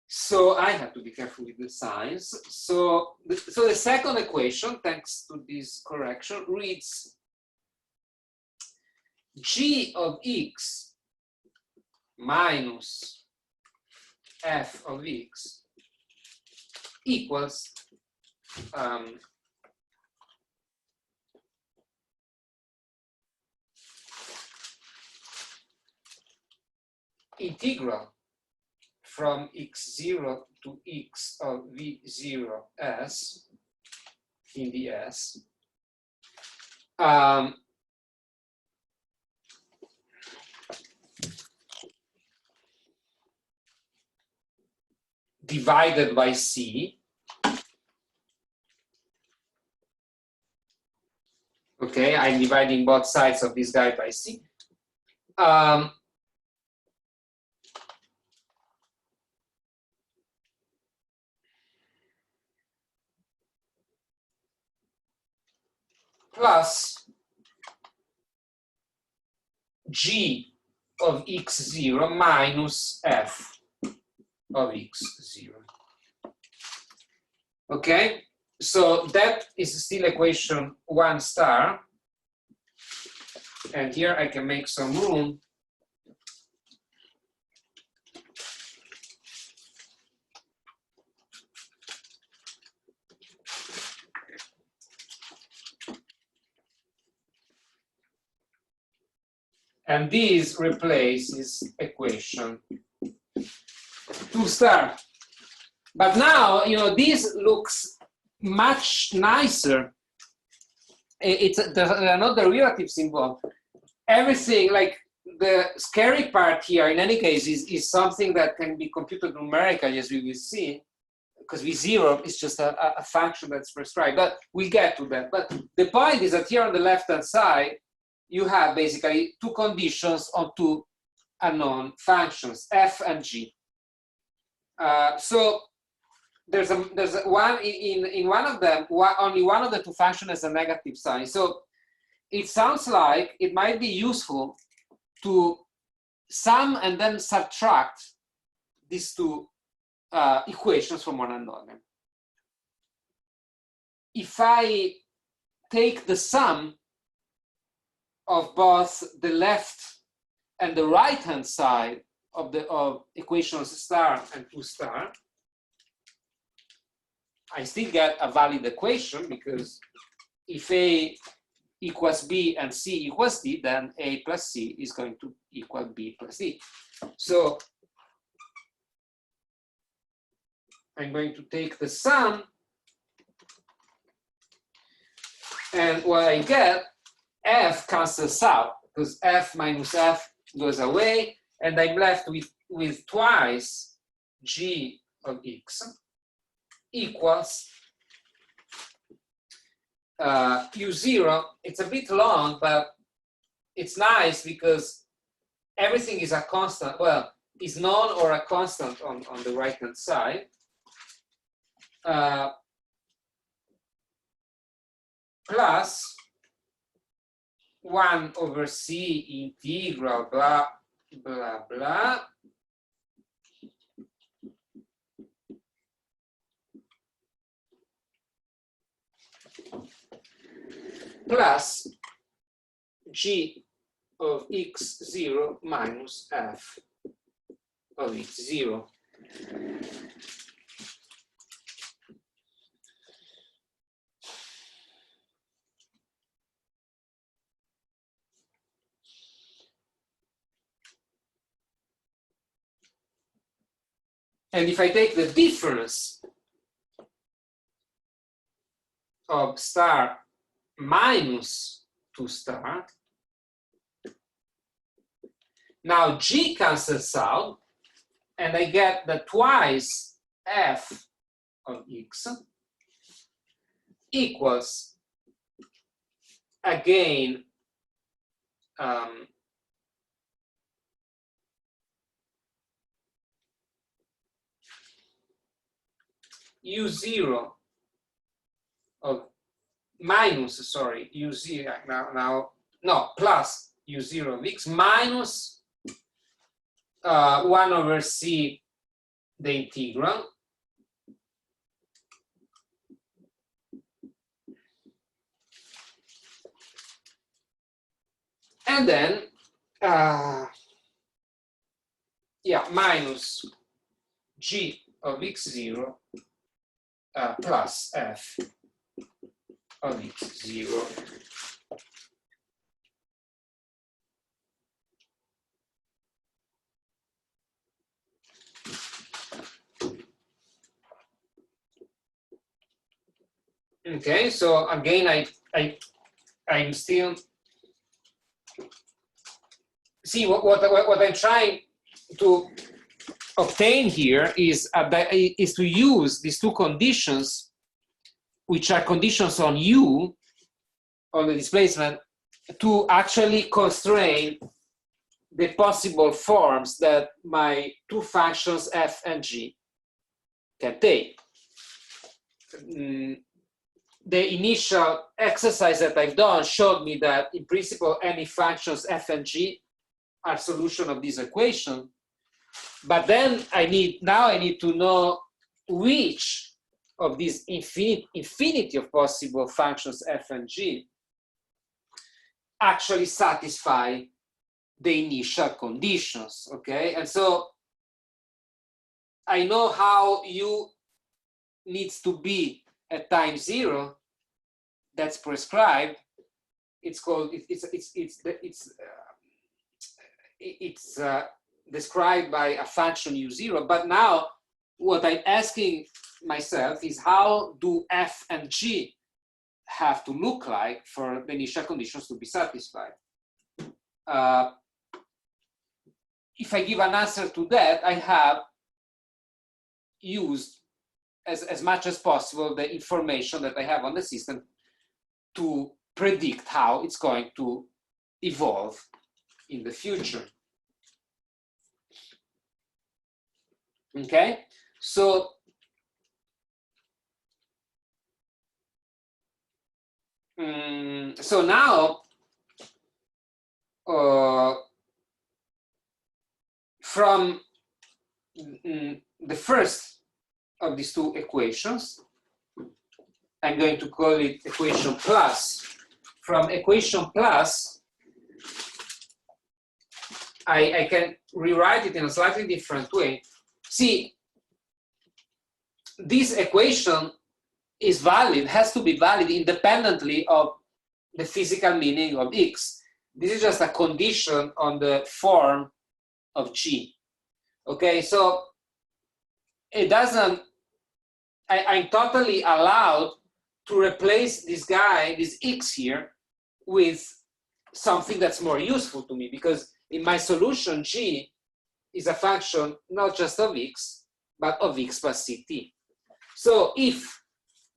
So I have to be careful with the signs. So the second equation, thanks to this correction, reads g of x minus f of x equals integral from x0 to x of v0 s in the s divided by c. Okay, I'm dividing both sides of this guy by c. Plus g of x0 minus f of x0. Okay, so that is still equation 1 star. And here I can make some room. And this replaces equation 2 star. But now, this looks much nicer. There are not derivatives involved. Everything, like the scary part here, in any case, is something that can be computed numerically, as we will see, because V0 is just a function that's prescribed. But we'll get to that. But the point is that here on the left-hand side, you have basically two conditions on two unknown functions, f and g. So there's one in one of them, only one of the two functions has a negative sign. So it sounds like it might be useful to sum and then subtract these two equations from one another. If I take the sum of both the left and the right-hand side of equations star and 2 star, I still get a valid equation, because if A equals B and C equals D, then A plus C is going to equal B plus D. So I'm going to take the sum, and what I get, F cancels out, because F minus F goes away, and I'm left with twice G of X equals U0. It's a bit long, but it's nice because everything is a constant. Well, is known or a constant on the right-hand side. Plus 1 over C integral blah, blah, blah. Plus G of X0 minus F of X0. And if I take the difference of star minus 2 star, now G cancels out, and I get the twice F of X equals, again, U0 of minus, sorry, U0 no, plus U0 of X minus 1 over C, the integral, and then minus G of X0 plus F of X0. Okay, so again, I'm still see what I'm trying to obtain here is to use these two conditions, which are conditions on U, on the displacement, to actually constrain the possible forms that my two functions F and G can take. The initial exercise that I've done showed me that in principle any functions F and G are solution of this equation, but then I need to know which of these infinity of possible functions F and G actually satisfy the initial conditions, okay? And so I know how U needs to be at time 0. That's prescribed. It's called, it's described by a function U0, but now what I'm asking myself is how do F and G have to look like for the initial conditions to be satisfied? If I give an answer to that, I have used as much as possible the information that I have on the system to predict how it's going to evolve in the future. Okay, so now from the first of these two equations, I'm going to call it equation plus. From equation plus, I can rewrite it in a slightly different way. See, this equation is valid, has to be valid independently of the physical meaning of X. This is just a condition on the form of G. Okay, so it doesn't, I'm totally allowed to replace this guy, this X here, with something that's more useful to me, because in my solution, G is a function not just of X, but of X plus Ct. So if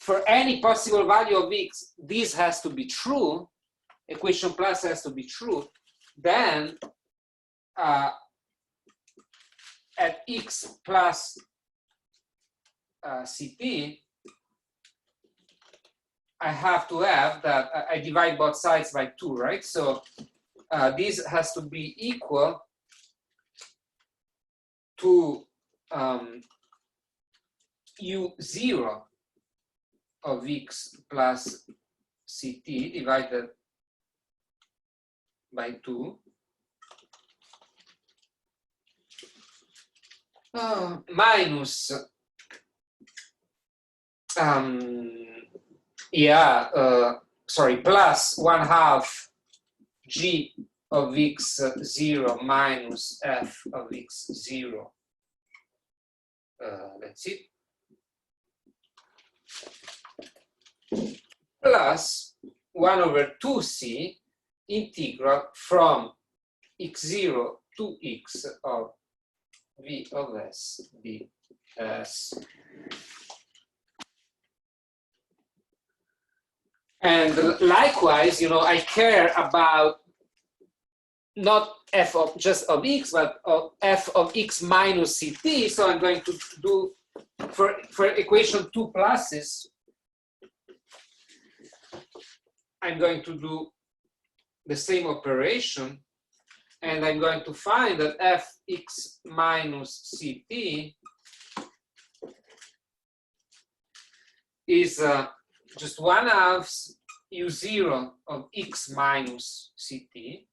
for any possible value of X, this has to be true, equation plus has to be true, then at X plus Ct, I have to have that, I divide both sides by 2, right? So this has to be equal to U0 of X plus Ct divided by 2 minus plus 1/2 G of X0 minus F of X0. That's it. Plus 1/2C integral from X0 to X of V of S ds. And likewise, you know, I care about not f of just of X, but of f of X minus Ct. So I'm going to do for equation 2 pluses, I'm going to do the same operation, and I'm going to find that fx minus Ct is just 1/2 U0 of X minus Ct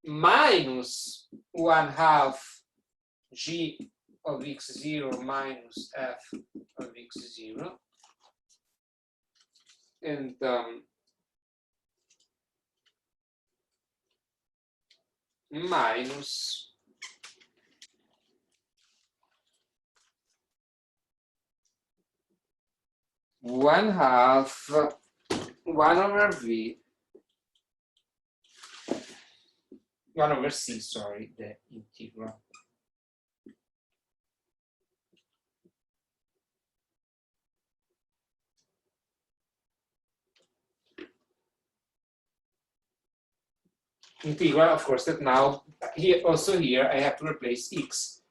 minus 1/2 G of X0 minus F of X0, and minus 1/2 1/V 1/C, sorry, the integral. Integral, of course, that now here also here I have to replace X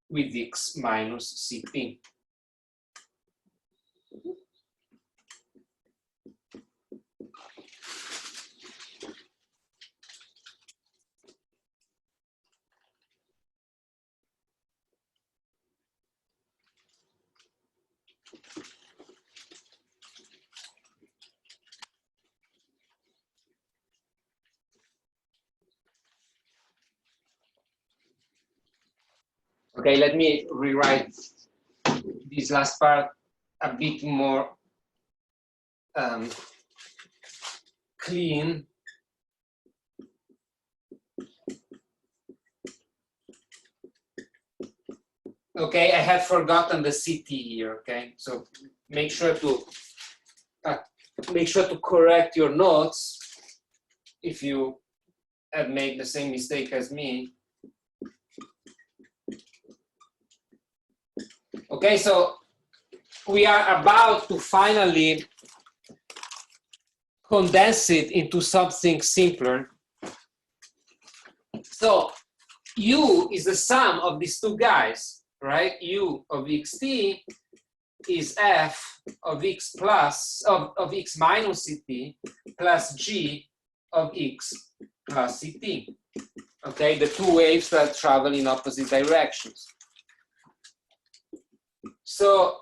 with X minus Ct. Okay, let me rewrite this last part a bit more clean. Okay, I have forgotten the Ct here. Okay, so make sure to correct your notes if you have made the same mistake as me. Okay, so we are about to finally condense it into something simpler. So U is the sum of these two guys, right? U of Xt is F of X plus of X minus Ct plus G of X plus Ct. Okay, the two waves that travel in opposite directions. So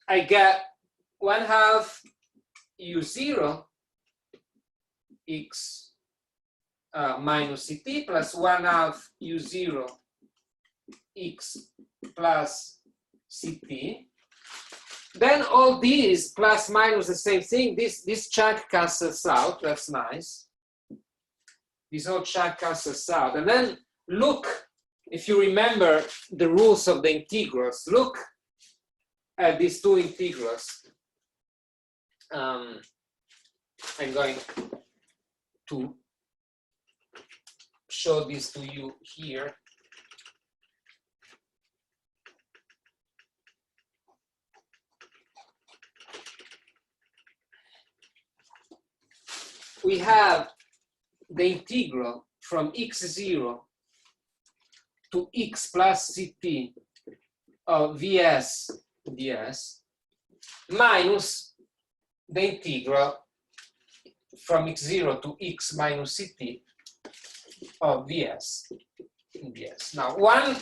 I get 1/2 U0 X minus Ct plus 1/2 U0 X plus Ct then all these plus minus the same thing. This chunk cancels out. That's nice. This whole chunk cancels out. And then look, if you remember the rules of the integrals, look at these two integrals. I'm going to show this to you here. We have the integral from x0 to x plus ct of vs ds minus the integral from x0 to x minus ct of vs ds. Now, one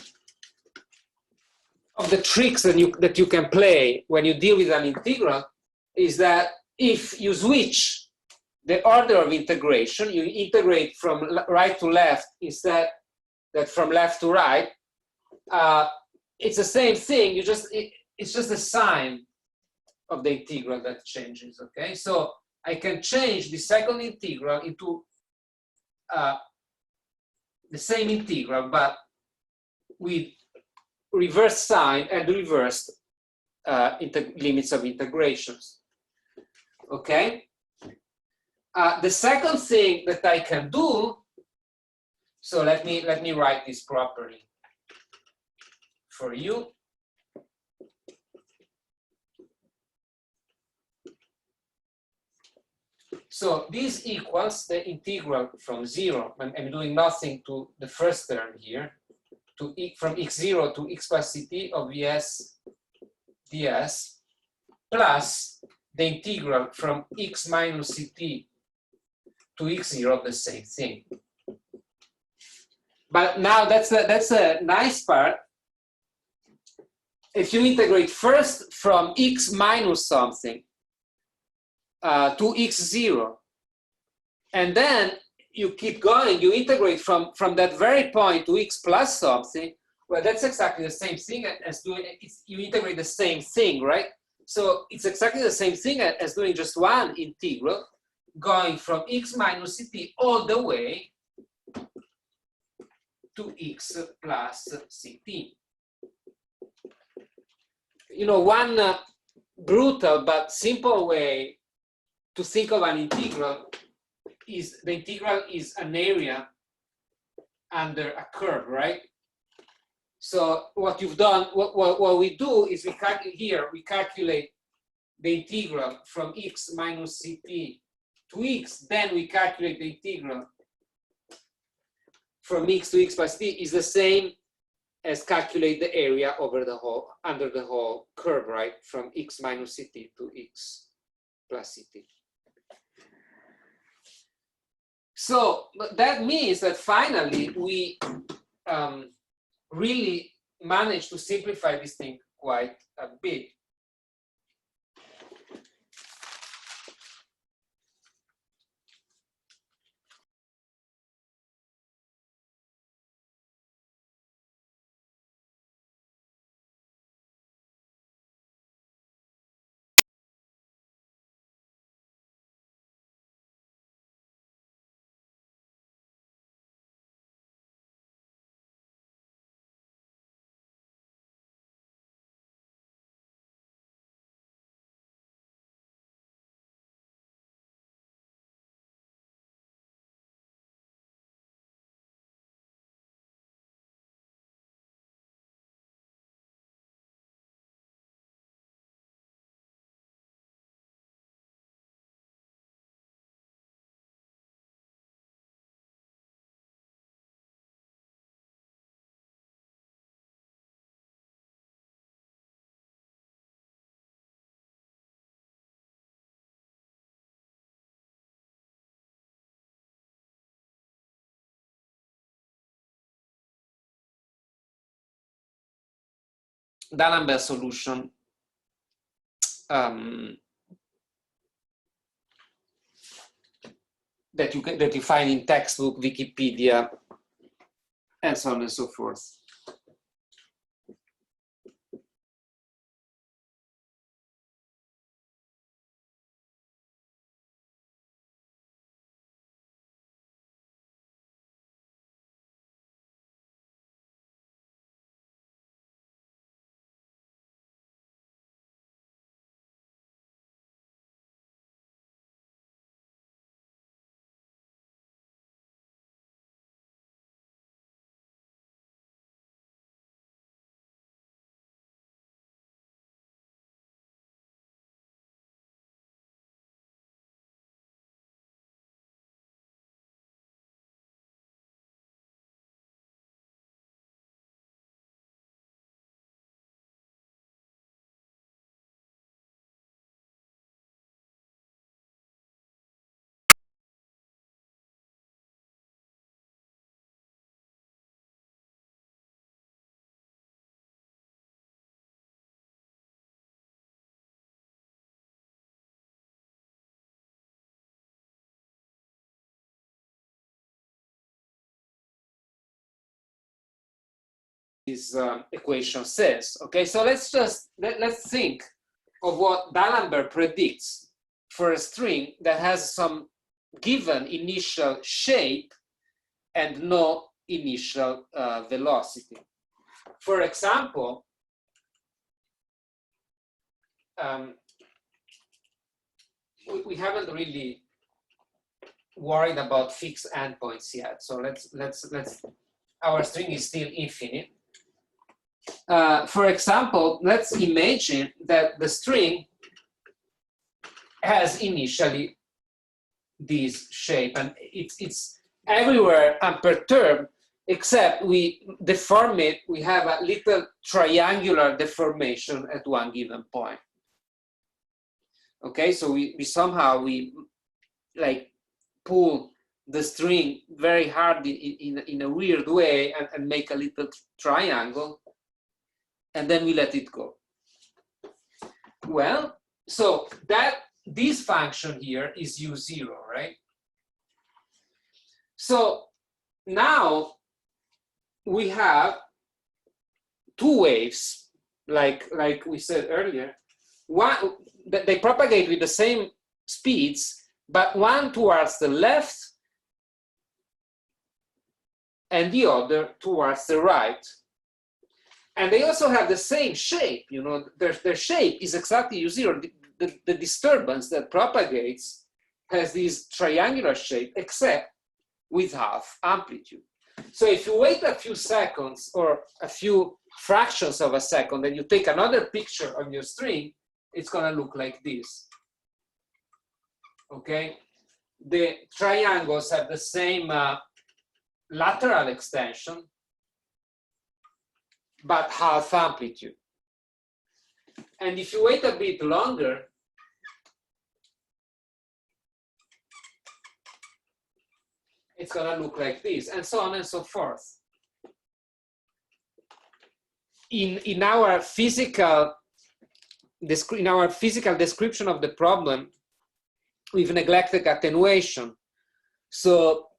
of the tricks that you can play when you deal with an integral is that if you switch the order of integration, you integrate from right to left instead that from left to right. It's the same thing. It's just the sign of the integral that changes. Okay, so I can change the second integral into the same integral, but with reverse sign and reversed limits of integrations. Okay. The second thing that I can do, so let me write this properly for you. So this equals the integral from 0. I'm doing nothing to the first term here, to from x0 to x plus ct of vs ds plus the integral from x minus ct to x0 of the same thing. But now that's a nice part. If you integrate first from x minus something to x0, and then you keep going, you integrate from that very point to x plus something, well, that's exactly the same thing as doing, you integrate the same thing, right? So it's exactly the same thing as doing just one integral, going from x minus ct all the way to x plus ct. You know, one brutal but simple way to think of an integral is the integral is an area under a curve, right? So what you've done, what we do is we calculate the integral from x minus ct to x, then we calculate the integral from x to x plus t is the same as calculate the area over the whole, under the whole curve, right? From x minus ct to x plus ct. So that means that finally we really managed to simplify this thing quite a bit. D'Alembert solution that you find in textbook, Wikipedia, and so on and so forth. this equation says. Okay, so let's think of what D'Alembert predicts for a string that has some given initial shape and no initial velocity. For example, we haven't really worried about fixed endpoints yet. So let's our string is still infinite. For example, let's imagine that the string has initially this shape, and it's everywhere unperturbed, except we deform it. We have a little triangular deformation at one given point. Okay, so we somehow like pull the string very hard in a weird way and make a little triangle, and then we let it go. Well, so this function here is u0, right? So now we have two waves, like we said earlier. One, they propagate with the same speeds, but one towards the left and the other towards the right. And they also have the same shape, you know, their shape is exactly u0. The disturbance that propagates has this triangular shape, except with half amplitude. So if you wait a few seconds or a few fractions of a second, and you take another picture of your string, it's gonna look like this. Okay, the triangles have the same lateral extension, but half amplitude. And if you wait a bit longer, it's gonna look like this, and so on and so forth. In our physical description of the problem, we've neglected attenuation. So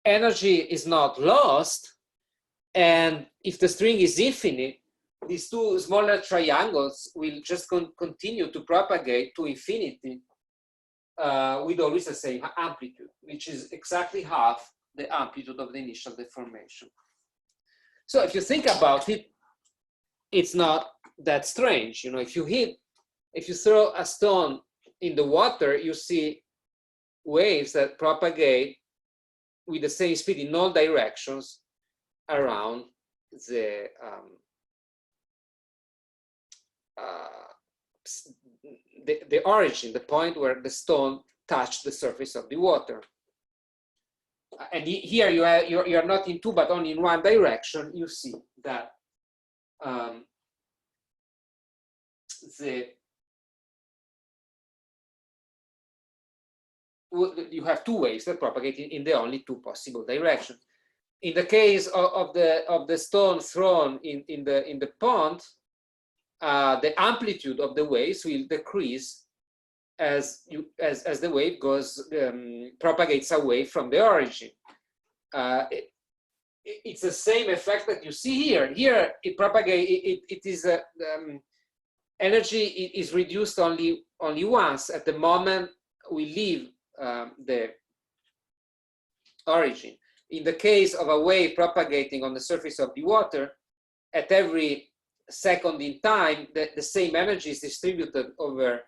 energy is not lost, and if the string is infinite, these two smaller triangles will just continue to propagate to infinity with always the same amplitude, which is exactly half the amplitude of the initial deformation. So if you think about it, it's not that strange. You know, if you throw a stone in the water, you see waves that propagate with the same speed in all directions around the origin, the point where the stone touched the surface of the water. And here you're not in two, but only in one direction. You see that you have two waves that propagate in the only two possible directions. In the case of the stone thrown in the pond, the amplitude of the waves will decrease as the wave propagates away from the origin. It's the same effect that you see here. Here it propagates. It is energy is reduced only once at the moment we leave the origin. In the case of a wave propagating on the surface of the water, at every second in time, the same energy is distributed over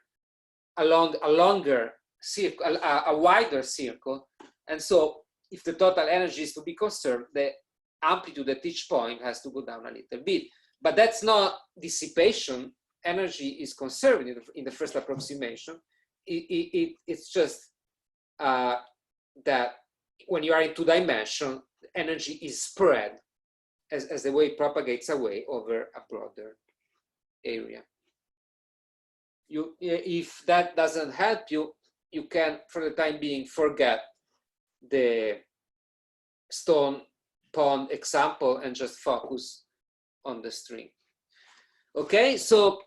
along a longer circle, a wider circle. And so if the total energy is to be conserved, the amplitude at each point has to go down a little bit. But that's not dissipation. Energy is conserved in the first approximation. It's just that when you are in two dimensions, energy is spread as the wave propagates away over a broader area. If that doesn't help you, you can, for the time being, forget the stone pond example and just focus on the string. Okay, so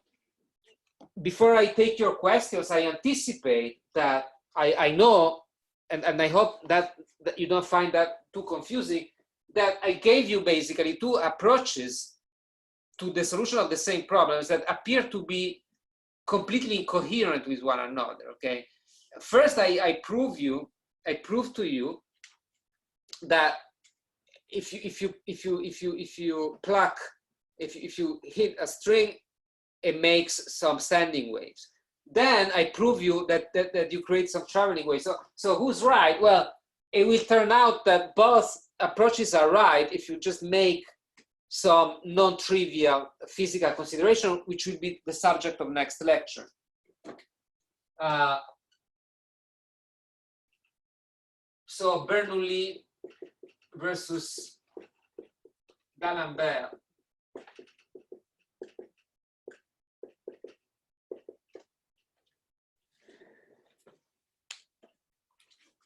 before I take your questions, I anticipate that I know, and I hope that you don't find that too confusing, that I gave you basically two approaches to the solution of the same problems that appear to be completely incoherent with one another. Okay, first I prove to you that if you hit a string, it makes some standing waves. Then I prove you that you create some traveling waves. So who's right? Well, it will turn out that both approaches are right if you just make some non-trivial physical consideration, which will be the subject of next lecture. So Bernoulli versus D'Alembert.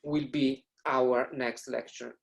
Will be our next lecture.